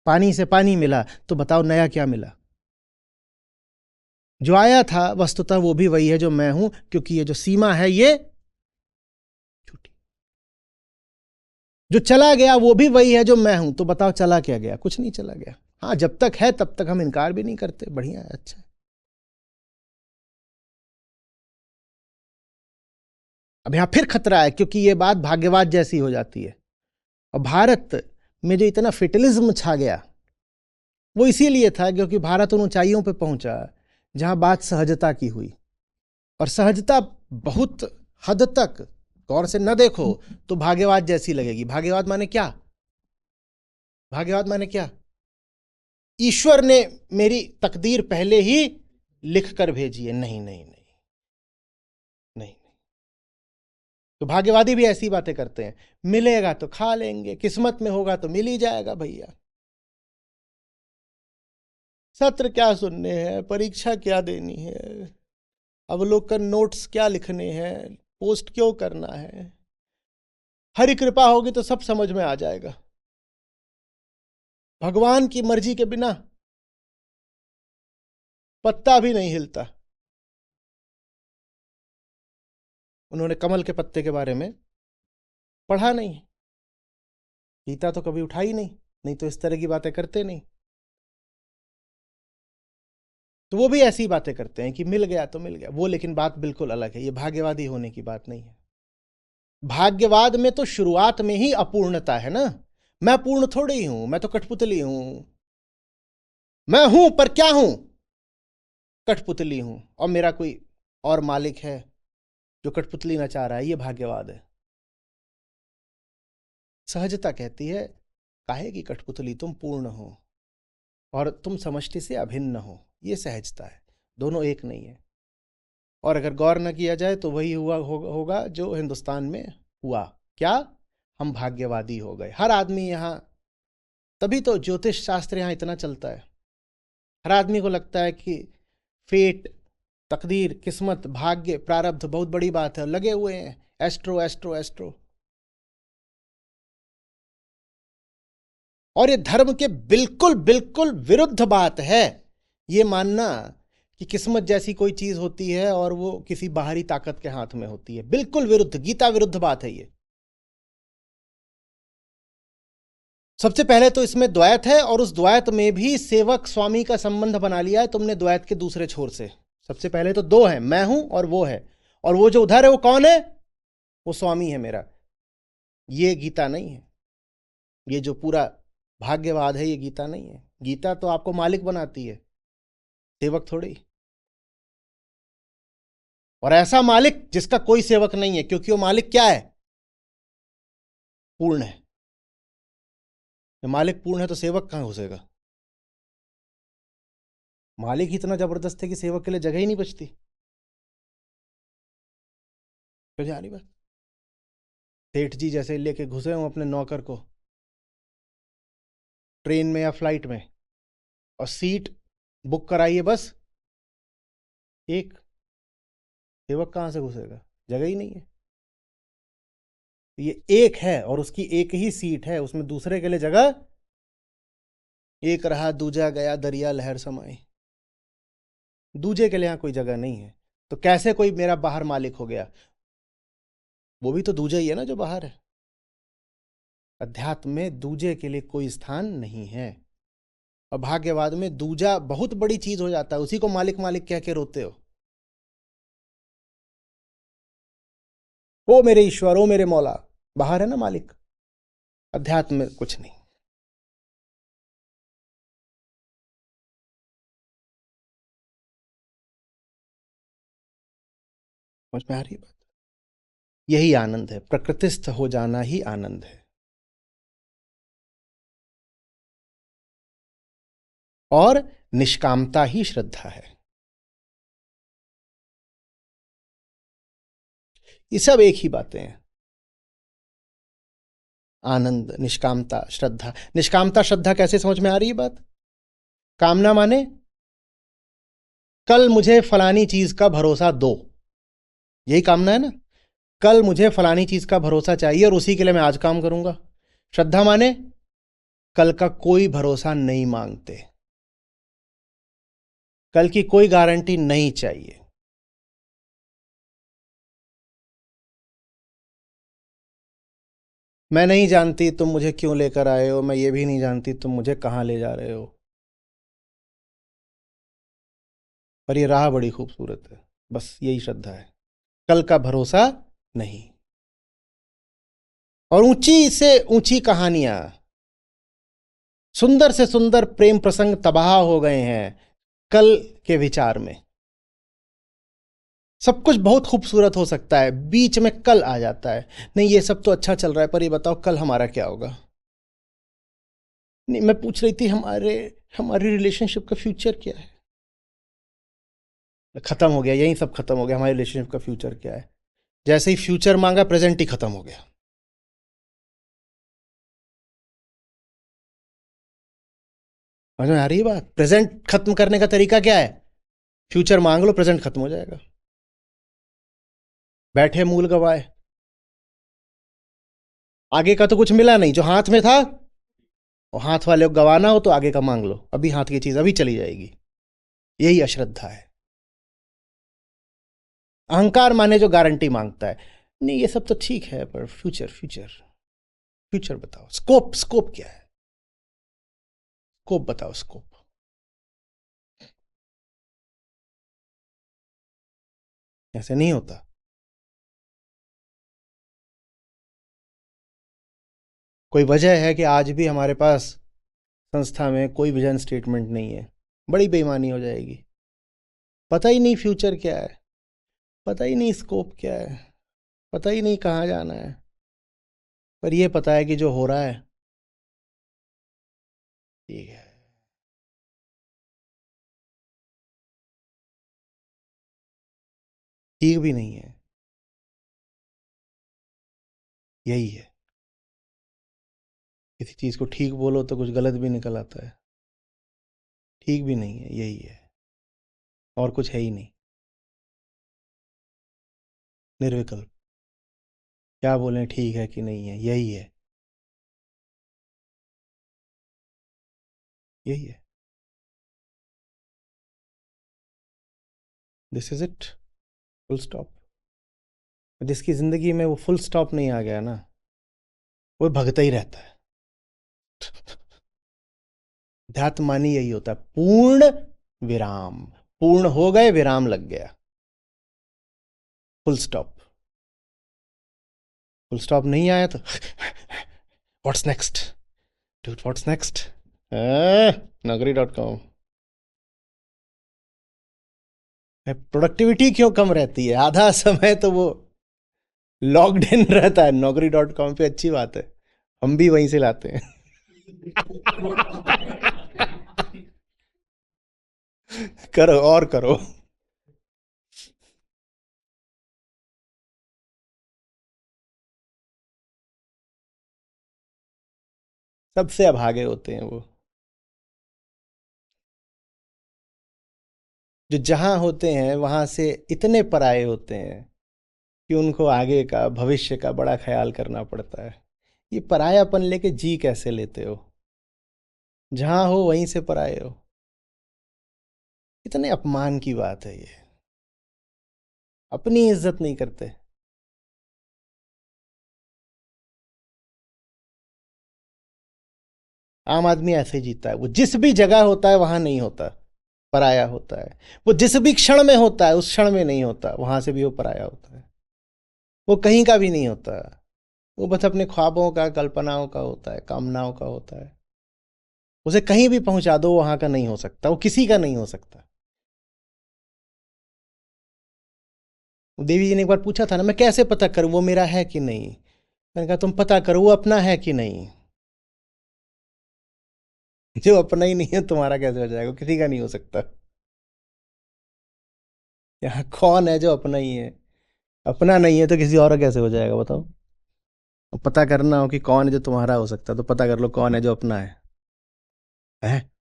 पानी से पानी मिला तो बताओ नया क्या मिला? जो आया था वस्तुतः वो भी वही है जो मैं हूं, क्योंकि ये जो सीमा है ये छूटी। जो चला गया वो भी वही है जो मैं हूं, तो बताओ चला क्या गया? कुछ नहीं चला गया। हाँ, जब तक है तब तक हम इनकार भी नहीं करते, बढ़िया है, अच्छा है। अब यहां फिर खतरा है, क्योंकि ये बात भाग्यवाद जैसी हो जाती है। और भारत में जो इतना फेटलिज्म छा गया, वो इसीलिए था क्योंकि भारत उन ऊंचाइयों पर पहुंचा जहां बात सहजता की हुई। और सहजता बहुत हद तक गौर से न देखो तो भाग्यवाद जैसी लगेगी। भाग्यवाद माने क्या? भाग्यवाद माने क्या? ईश्वर ने मेरी तकदीर पहले ही लिख कर भेजी है। नहीं नहीं नहीं नहीं। तो भाग्यवादी भी ऐसी बातें करते हैं, मिलेगा तो खा लेंगे, किस्मत में होगा तो मिल ही जाएगा। भैया, सत्र क्या सुनने हैं, परीक्षा क्या देनी है, अवलोकन नोट्स क्या लिखने हैं, पोस्ट क्यों करना है, हरि कृपा होगी तो सब समझ में आ जाएगा। भगवान की मर्जी के बिना पत्ता भी नहीं हिलता। उन्होंने कमल के पत्ते के बारे में पढ़ा नहीं, गीता तो कभी उठाई नहीं, नहीं तो इस तरह की बातें करते नहीं। तो वो भी ऐसी बातें करते हैं कि मिल गया तो मिल गया वो, लेकिन बात बिल्कुल अलग है। ये भाग्यवादी होने की बात नहीं है। भाग्यवाद में तो शुरुआत में ही अपूर्णता है ना। मैं पूर्ण थोड़ी हूं, मैं तो कठपुतली हूं। मैं हूं पर क्या हूं? कठपुतली हूं, और मेरा कोई और मालिक है जो कठपुतली नचा रहा है। ये भाग्यवाद है। सहजता कहती है काहे की कठपुतली, तुम पूर्ण हो और तुम समष्टि से अभिन्न हो। ये सहजता है, दोनों एक नहीं है। और अगर गौर न किया जाए तो वही होगा जो हिंदुस्तान में हुआ। क्या? हम भाग्यवादी हो गए। हर आदमी यहाँ, तभी तो ज्योतिष शास्त्र यहाँ इतना चलता है। हर आदमी को लगता है कि फेट, तकदीर, किस्मत, भाग्य, प्रारब्ध बहुत बड़ी बात है, लगे हुए हैं एस्ट्रो एस्ट्रो एस्ट्रो। और ये धर्म के बिल्कुल बिल्कुल विरुद्ध बात है ये मानना कि किस्मत जैसी कोई चीज होती है और वो किसी बाहरी ताकत के हाथ में होती है। बिल्कुल विरुद्ध, गीता विरुद्ध बात है ये। सबसे पहले तो इसमें द्वैत है, और उस द्वैत में भी सेवक स्वामी का संबंध बना लिया है तुमने द्वैत के दूसरे छोर से। सबसे पहले तो दो है, मैं हूं और वो है, और वो जो उधर है वो कौन है? वो स्वामी है मेरा। ये गीता नहीं है। ये जो पूरा भाग्यवाद है ये गीता नहीं है। गीता तो आपको मालिक बनाती है, सेवक थोड़ी। और ऐसा मालिक जिसका कोई सेवक नहीं है, क्योंकि वो मालिक क्या है? पूर्ण है। मालिक पूर्ण है तो सेवक कहां घुसेगा? मालिक ही इतना जबरदस्त है कि सेवक के लिए जगह ही नहीं बचती। तो जानी बात, सेठ जी जैसे लेके घुसे हूं अपने नौकर को ट्रेन में या फ्लाइट में, और सीट बुक कराइए बस, एक सेवक कहां से घुसेगा? जगह ही नहीं है। ये एक है और उसकी एक ही सीट है, उसमें दूसरे के लिए जगह। एक रहा दूजा गया, दरिया लहर समाई। दूजे के लिए यहां कोई जगह नहीं है। तो कैसे कोई मेरा बाहर मालिक हो गया? वो भी तो दूजा ही है ना जो बाहर है। अध्यात्म में दूजे के लिए कोई स्थान नहीं है। और भाग्यवाद में दूजा बहुत बड़ी चीज हो जाता है, उसी को मालिक मालिक कह के रोते हो। ओ मेरे ईश्वर, ओ मेरे मौला, बाहर है ना मालिक। अध्यात्म में कुछ नहीं। समझ में आ रही है बात? यही आनंद है, प्रकृतिस्थ हो जाना ही आनंद है। और निष्कामता ही श्रद्धा है। ये सब एक ही बातें हैं। आनंद, निष्कामता, श्रद्धा। निष्कामता श्रद्धा कैसे समझ में आ रही है बात? कामना माने कल मुझे फलानी चीज का भरोसा दो, यही कामना है ना। कल मुझे फलानी चीज का भरोसा चाहिए और उसी के लिए मैं आज काम करूंगा। श्रद्धा माने कल का कोई भरोसा नहीं मांगते, कल की कोई गारंटी नहीं चाहिए। मैं नहीं जानती तुम मुझे क्यों लेकर आए हो, मैं ये भी नहीं जानती तुम मुझे कहां ले जा रहे हो, पर ये राह बड़ी खूबसूरत है। बस यही श्रद्धा है, कल का भरोसा नहीं। और ऊंची से ऊंची कहानियां, सुंदर से सुंदर प्रेम प्रसंग तबाह हो गए हैं कल के विचार में। सब कुछ बहुत खूबसूरत हो सकता है, बीच में कल आ जाता है। नहीं ये सब तो अच्छा चल रहा है, पर ये बताओ कल हमारा क्या होगा। नहीं, मैं पूछ रही थी हमारे हमारी रिलेशनशिप का फ्यूचर क्या है। खत्म हो गया, यही सब खत्म हो गया। हमारे रिलेशनशिप का फ्यूचर क्या है? जैसे ही फ्यूचर मांगा, प्रेजेंट ही खत्म हो गया। समझ में आ रही है बात? प्रेजेंट खत्म करने का तरीका क्या है? फ्यूचर मांग लो, प्रेजेंट खत्म हो जाएगा। बैठे मूल गवाए, आगे का तो कुछ मिला नहीं, जो हाथ में था। और हाथ वाले को गवाना हो तो आगे का मांग लो, अभी हाथ की चीज अभी चली जाएगी। यही अश्रद्धा है। अहंकार माने जो गारंटी मांगता है। नहीं ये सब तो ठीक है, पर फ्यूचर फ्यूचर फ्यूचर बताओ, स्कोप स्कोप क्या है? स्कोप बताओ, स्कोप। ऐसे नहीं होता। कोई वजह है कि आज भी हमारे पास संस्था में कोई विजन स्टेटमेंट नहीं है। बड़ी बेईमानी हो जाएगी। पता ही नहीं फ्यूचर क्या है, पता ही नहीं स्कोप क्या है, पता ही नहीं कहाँ जाना है, पर यह पता है कि जो हो रहा है ठीक है। ठीक भी नहीं है, यही है। किसी चीज को ठीक बोलो तो कुछ गलत भी निकल आता है। ठीक भी नहीं है, यही है। और कुछ है ही नहीं। निर्विकल्प। क्या बोलें, ठीक है कि नहीं है, यही है। यही है। This is it. Full stop. जिसकी जिंदगी में वो फुल स्टॉप नहीं आ गया ना, वो भगता ही रहता है। अध्यात्म मानी यही होता है, पूर्ण विराम। पूर्ण हो गए, विराम लग गया, फुल स्टॉप। फुल स्टॉप नहीं आया तो what's next dude, what's next. नौकरी.com। प्रोडक्टिविटी क्यों कम रहती है? आधा समय तो वो लॉग्ड इन रहता है नौकरी.com पे। अच्छी बात है, हम भी वहीं से लाते हैं। करो और करो। सबसे अभागे होते हैं वो, जो जहां होते हैं वहां से इतने पराये होते हैं कि उनको आगे का, भविष्य का बड़ा ख्याल करना पड़ता है। ये परायापन लेके जी कैसे लेते हो? जहां हो वहीं से पराये हो। इतने अपमान की बात है ये। अपनी इज्जत नहीं करते। आम आदमी ऐसे जीता है, वो जिस भी जगह होता है वहां नहीं होता, पराया होता है। वो जिस भी क्षण में होता है उस क्षण में नहीं होता, वहां से भी वो पराया होता है। वो कहीं का भी नहीं होता, वो बस अपने ख्वाबों का, कल्पनाओं का होता है, कामनाओं का होता है। उसे कहीं भी पहुंचा दो वहां का नहीं हो सकता, वो किसी का नहीं हो सकता। देवी जी ने एक बार पूछा था ना, मैं कैसे पता करूं वो मेरा है कि नहीं। मैंने कहा तुम पता करो वो अपना है कि नहीं। जो अपना ही नहीं है तुम्हारा कैसे हो जाएगा, किसी का नहीं हो सकता। यहाँ कौन है जो अपना ही है? अपना नहीं है तो किसी और का कैसे हो जाएगा बताओ। पता करना हो कि कौन है जो तुम्हारा हो सकता है, तो पता कर लो कौन है जो अपना है?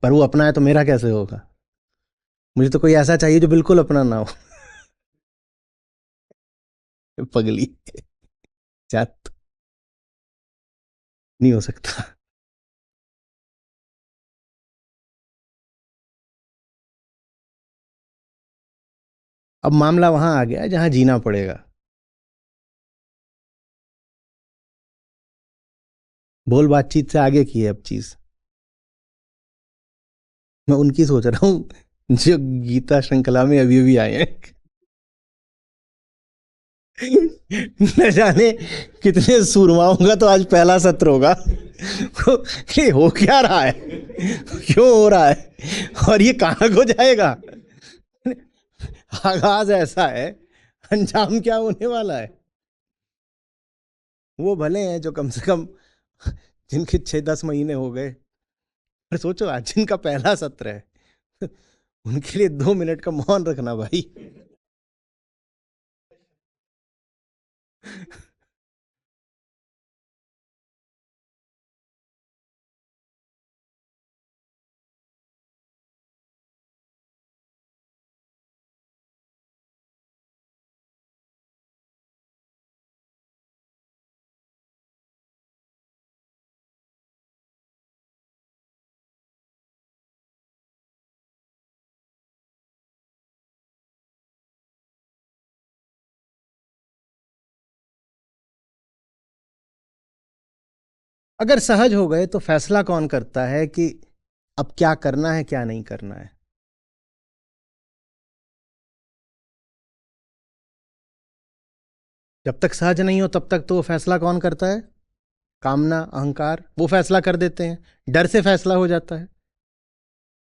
पर वो अपना है तो मेरा कैसे होगा? मुझे तो कोई ऐसा चाहिए जो बिल्कुल अपना ना हो। पगली जात, नहीं हो सकता। अब मामला वहां आ गया है जहां जीना पड़ेगा। बोल बातचीत से आगे की है अब चीज। मैं उनकी सोच रहा हूँ जो गीता श्रृंखला में अभी अभी आए हैं। न जाने कितने सूरमाओं का तो आज पहला सत्र होगा। ये हो क्या रहा है, क्यों हो रहा है, और ये कहाँ को जाएगा? आगाज ऐसा है, अंजाम क्या होने वाला है? वो भले हैं जो कम से कम जिनके 6-10 महीने हो गए, पर सोचो आज जिनका पहला सत्र है, उनके लिए 2 मिनट का मौन रखना भाई। अगर सहज हो गए तो फैसला कौन करता है कि अब क्या करना है क्या नहीं करना है? जब तक सहज नहीं हो तब तक तो वो फैसला कौन करता है? कामना, अहंकार, वो फैसला कर देते हैं। डर से फैसला हो जाता है।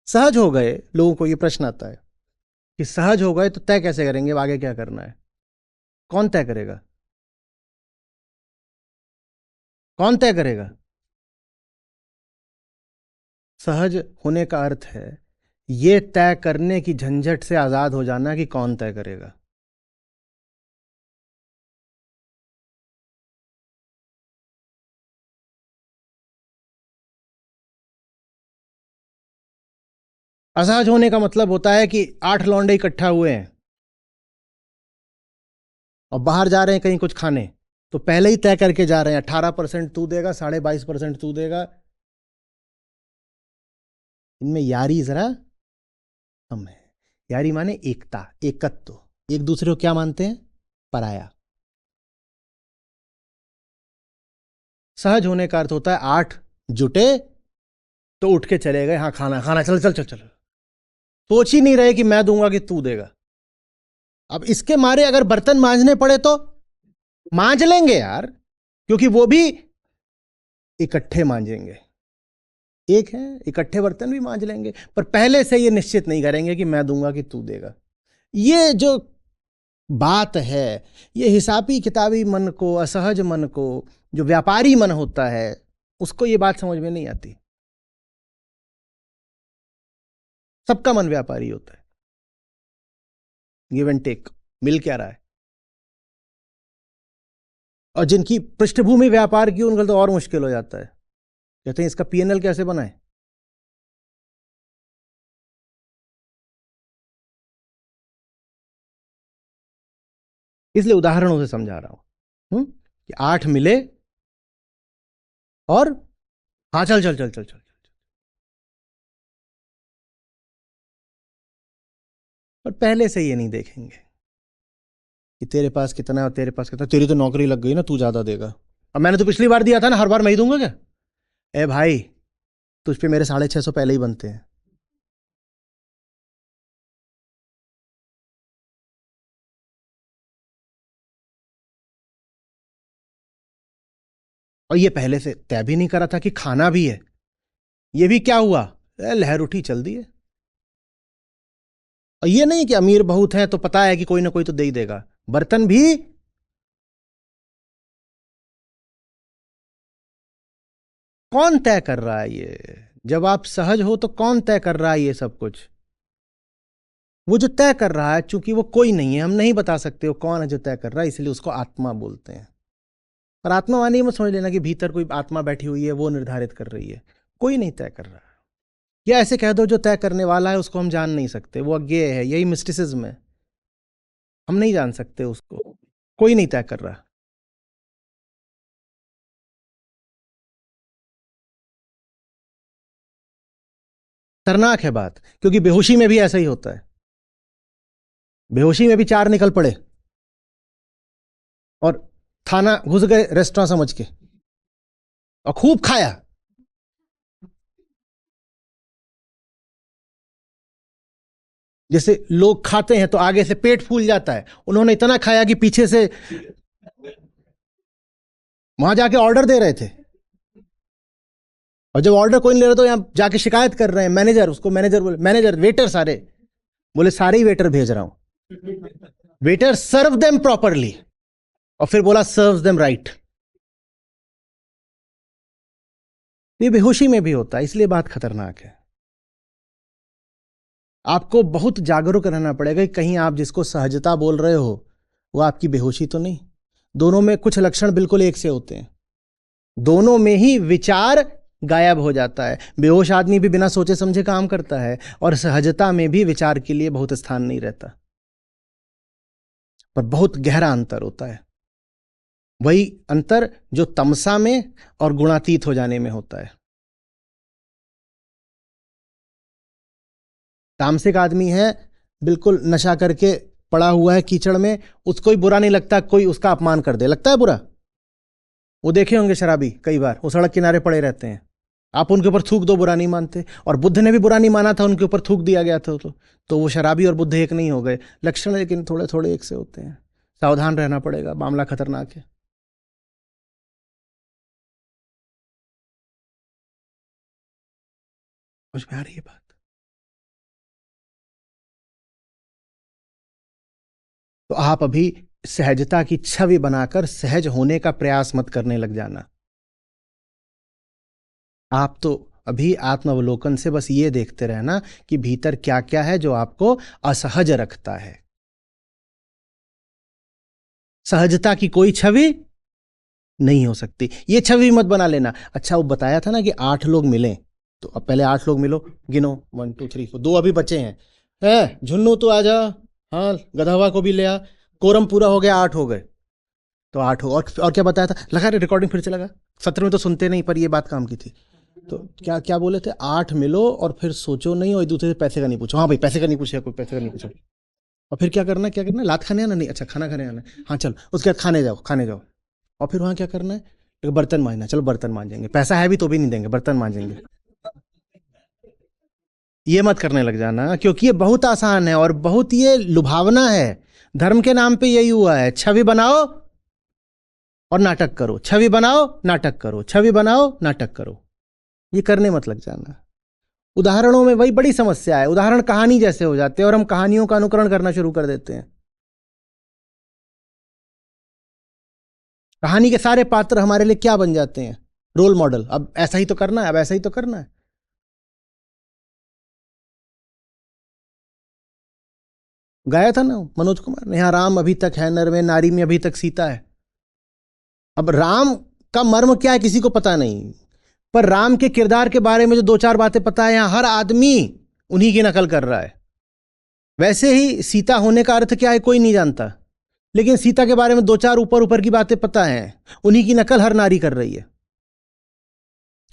सहज हो गए लोगों को ये प्रश्न आता है कि सहज हो गए तो तय कैसे करेंगे आगे क्या करना है? कौन तय करेगा? कौन तय करेगा? सहज होने का अर्थ है ये तय करने की झंझट से आजाद हो जाना कि कौन तय करेगा। असहज होने का मतलब होता है कि 8 लौंडे इकट्ठा हुए हैं और बाहर जा रहे हैं कहीं कुछ खाने, तो पहले ही तय करके जा रहे हैं 18% तू देगा, 22.5% तू देगा। इनमें यारी जरा कम है। यारी माने एकता, एकत्व, एक दूसरे को क्या मानते हैं? पराया। सहज होने का अर्थ होता है 8 जुटे तो उठ के चले गए, हाँ खाना खाना, चल चल चल चल। सोच ही नहीं रहे कि मैं दूंगा कि तू देगा। अब इसके मारे अगर बर्तन मांजने पड़े तो मांज लेंगे यार, क्योंकि वो भी इकट्ठे मांजेंगे। एक है, इकट्ठे बर्तन भी मांज लेंगे, पर पहले से ये निश्चित नहीं करेंगे कि मैं दूंगा कि तू देगा। ये जो बात है, ये हिसाबी किताबी मन को, असहज मन को, जो व्यापारी मन होता है, उसको ये बात समझ में नहीं आती। सबका मन व्यापारी होता है, गिव एंड टेक, मिल क्या रहा है। और जिनकी पृष्ठभूमि व्यापार की, उनका तो और मुश्किल हो जाता है। कहते हैं इसका पीएनएल कैसे बनाए? इसलिए उदाहरणों से समझा रहा हूं कि 8 मिले और हाँ चल चल चल चल चल, और पहले से ये नहीं देखेंगे कि तेरे पास कितना है और तेरे पास कितना। तेरी तो नौकरी लग गई ना, तू ज्यादा देगा। अब मैंने तो पिछली बार दिया था ना, हर बार मैं ही दूंगा क्या? ए भाई, तुझ पे मेरे 650 पहले ही बनते हैं। और ये पहले से तय भी नहीं करा था कि खाना भी है। ये भी क्या हुआ, लहर उठी चल दी है। और ये नहीं कि अमीर बहुत है तो पता है कि कोई ना कोई तो दे ही देगा, बर्तन भी। कौन तय कर रहा है ये? जब आप सहज हो तो कौन तय कर रहा है ये सब कुछ? वो जो तय कर रहा है, चूंकि वो कोई नहीं है, हम नहीं बता सकते वो कौन है जो तय कर रहा है, इसलिए उसको आत्मा बोलते हैं। और आत्मा मानी मत समझ लेना कि भीतर कोई आत्मा बैठी हुई है वो निर्धारित कर रही है। कोई नहीं तय कर रहा है। या ऐसे कह दो जो तय करने वाला है उसको हम जान नहीं सकते, वो अज्ञेय है, यही मिस्टिसिज्म है। हम नहीं जान सकते उसको, कोई नहीं तय कर रहा। खतरनाक है बात, क्योंकि बेहोशी में भी ऐसा ही होता है। बेहोशी में भी 4 निकल पड़े और थाना घुस गए रेस्टोरेंट समझ के और खूब खाया। जैसे लोग खाते हैं तो आगे से पेट फूल जाता है, उन्होंने इतना खाया कि पीछे से वहां जाके ऑर्डर दे रहे थे। और जब ऑर्डर कोई नहीं ले रहा तो यहां जाके शिकायत कर रहे हैं। मैनेजर, उसको मैनेजर बोले, मैनेजर वेटर सारे, बोले सारे ही वेटर भेज रहा हूं, वेटर सर्व देम प्रॉपरली। और फिर बोला सर्व देम राइट। ये बेहोशी में भी होता है, इसलिए बात खतरनाक है। आपको बहुत जागरूक रहना पड़ेगा कि कहीं आप जिसको सहजता बोल रहे हो वो आपकी बेहोशी तो नहीं। दोनों में कुछ लक्षण बिल्कुल एक से होते हैं। दोनों में ही विचार गायब हो जाता है। बेहोश आदमी भी बिना सोचे समझे काम करता है, और सहजता में भी विचार के लिए बहुत स्थान नहीं रहता। पर बहुत गहरा अंतर होता है। वही अंतर जो तमसा में और गुणातीत हो जाने में होता है। तामसिक आदमी है, बिल्कुल नशा करके पड़ा हुआ है कीचड़ में, उसको ही बुरा नहीं लगता कोई उसका अपमान कर दे, लगता है बुरा। वो देखे होंगे शराबी कई बार, वो सड़क किनारे पड़े रहते हैं, आप उनके ऊपर थूक दो बुरा नहीं मानते। और बुद्ध ने भी बुरा नहीं माना था, उनके ऊपर थूक दिया गया था तो वो शराबी और बुद्ध एक नहीं हो गए। लक्षण लेकिन थोड़े थोड़े एक से होते हैं। सावधान रहना पड़ेगा, मामला खतरनाक है। समझ में आ रही है बात? तो आप अभी सहजता की छवि बनाकर सहज होने का प्रयास मत करने लग जाना। आप तो अभी आत्मावलोकन से बस ये देखते रहना कि भीतर क्या क्या है जो आपको असहज रखता है। सहजता की कोई छवि नहीं हो सकती, ये छवि मत बना लेना। अच्छा, वो बताया था ना कि 8 लोग मिले, तो अब पहले 8 लोग मिलो, गिनो 1 2 3 4, 2 अभी बचे हैं। झुन्नू तो आ जा, हाँ गधवा को भी ले आ। कोरम पूरा हो गया, 8 हो गए। तो 8 हो, और क्या बताया था, लगा रिकॉर्डिंग फिर से लगा। सत्र में तो सुनते नहीं, पर ये बात काम की थी। तो क्या क्या बोले थे, 8 मिलो और फिर सोचो नहीं, और एक दूसरे से पैसे का नहीं पूछो। हाँ भाई, पैसे का नहीं पूछा, कोई पैसे का नहीं पूछा। और फिर क्या करना है, क्या करना है, लात खाने आना नहीं, अच्छा खाना खाने आना है, हाँ चल उसके बाद खाने जाओ, खाने जाओ। और फिर वहाँ क्या करना है, तो बर्तन मांजना, चलो बर्तन मांजेंगे, पैसा है भी तो भी नहीं देंगे, बर्तन मांजेंगे। ये मत करने लग जाना, क्योंकि ये बहुत आसान है और बहुत ये लुभावना है। धर्म के नाम पे यही हुआ है, छवि बनाओ और नाटक करो, छवि बनाओ नाटक करो, छवि बनाओ नाटक करो। ये करने मत लग जाना। उदाहरणों में वही बड़ी समस्या है, उदाहरण कहानी जैसे हो जाते हैं और हम कहानियों का अनुकरण करना शुरू कर देते हैं। कहानी के सारे पात्र हमारे लिए क्या बन जाते हैं, रोल मॉडल। अब ऐसा ही तो करना है, अब ऐसा ही तो करना है। गाया था ना मनोज कुमार ने, यहाँ राम अभी तक है नर में, नारी में अभी तक सीता है। अब राम का मर्म क्या है किसी को पता नहीं, पर राम के किरदार के बारे में जो 2 4 बातें पता है, यहाँ हर आदमी उन्हीं की नकल कर रहा है। वैसे ही सीता होने का अर्थ क्या है कोई नहीं जानता, लेकिन सीता के बारे में 2 4 ऊपर ऊपर की बातें पता है, उन्हीं की नकल हर नारी कर रही है।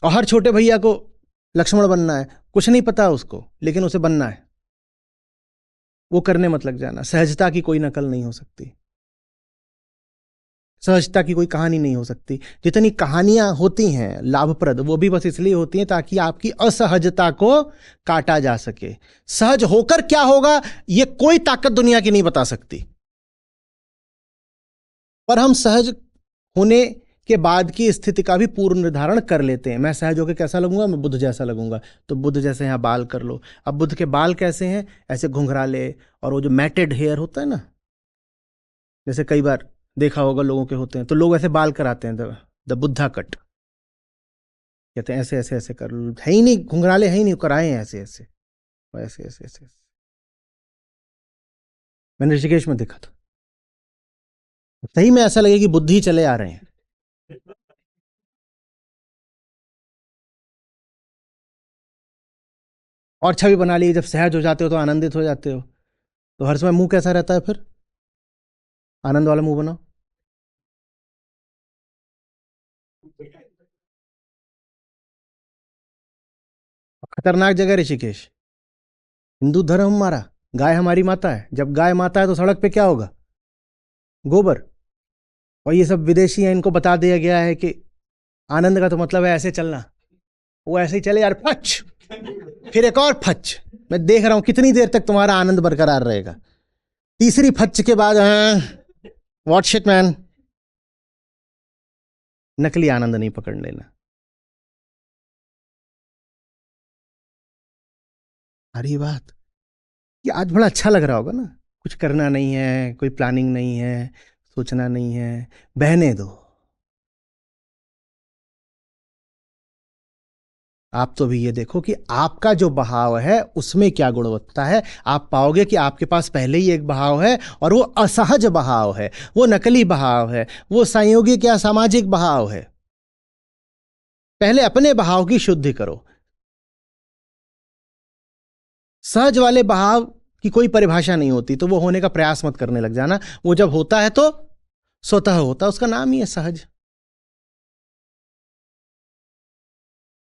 और हर छोटे भैया को लक्ष्मण बनना है, कुछ नहीं पता उसको, लेकिन उसे बनना है। वो करने मत लग जाना, सहजता की कोई नकल नहीं हो सकती। सहजता की कोई कहानी नहीं हो सकती। जितनी कहानियां होती हैं लाभप्रद, वो भी बस इसलिए होती हैं ताकि आपकी असहजता को काटा जा सके। सहज होकर क्या होगा ये कोई ताकत दुनिया की नहीं बता सकती, पर हम सहज होने के बाद की स्थिति का भी पूर्व निर्धारण कर लेते हैं। मैं सहज होकर कैसा लगूंगा, मैं बुद्ध जैसा लगूंगा, तो बुद्ध जैसे यहाँ बाल कर लो। अब बुद्ध के बाल कैसे हैं, ऐसे घुंघराले, और वो जो मैटेड हेयर होता है ना, जैसे कई बार देखा होगा लोगों के होते हैं, तो लोग ऐसे बाल कराते हैं, द बुद्धा कट कहते हैं। ऐसे ऐसे ऐसे कर लो, है ही नहीं घुंघराले, है ही नहीं, कराए हैं ऐसे ऐसे ऐसे ऐसे ऐसे। मैंने ऋषिकेश में देखा था, सही में ऐसा लगे कि बुद्ध ही चले आ रहे हैं। और छवि बना ली, जब सहज हो जाते हो तो आनंदित हो जाते हो, तो हर समय मुंह कैसा रहता है, फिर आनंद वाला मुंह बनाओ। खतरनाक जगह ऋषिकेश। हिंदू धर्म हमारा, गाय हमारी माता है। जब गाय माता है तो सड़क पे क्या होगा, गोबर। और ये सब विदेशी हैं, इनको बता दिया गया है कि आनंद का तो मतलब है ऐसे चलना। वो ऐसे ही चले यार, फच, फिर एक और फच। मैं देख रहा हूं कितनी देर तक तुम्हारा आनंद बरकरार रहेगा। तीसरी फच के बाद व्हाट शिट मैन, नकली आनंद नहीं पकड़ लेना। अरे बात ये आज बड़ा अच्छा लग रहा होगा ना, कुछ करना नहीं है, कोई प्लानिंग नहीं है, सोचना नहीं है, बहने दो। आप तो भी ये देखो कि आपका जो बहाव है उसमें क्या गुणवत्ता है। आप पाओगे कि आपके पास पहले ही एक बहाव है, और वो असहज बहाव है, वो नकली बहाव है, वो संयोगिक या सामाजिक बहाव है। पहले अपने बहाव की शुद्धि करो। सहज वाले बहाव की कोई परिभाषा नहीं होती, तो वो होने का प्रयास मत करने लग जाना। वो जब होता है तो स्वतः होता है, उसका नाम ही है सहज।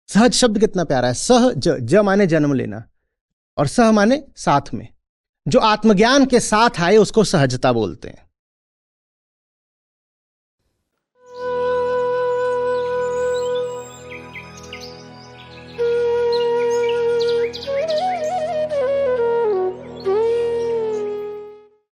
सहज शब्द कितना प्यारा है। सहज, ज माने जन्म लेना, और सह माने साथ में। जो आत्मज्ञान के साथ आए उसको सहजता बोलते हैं।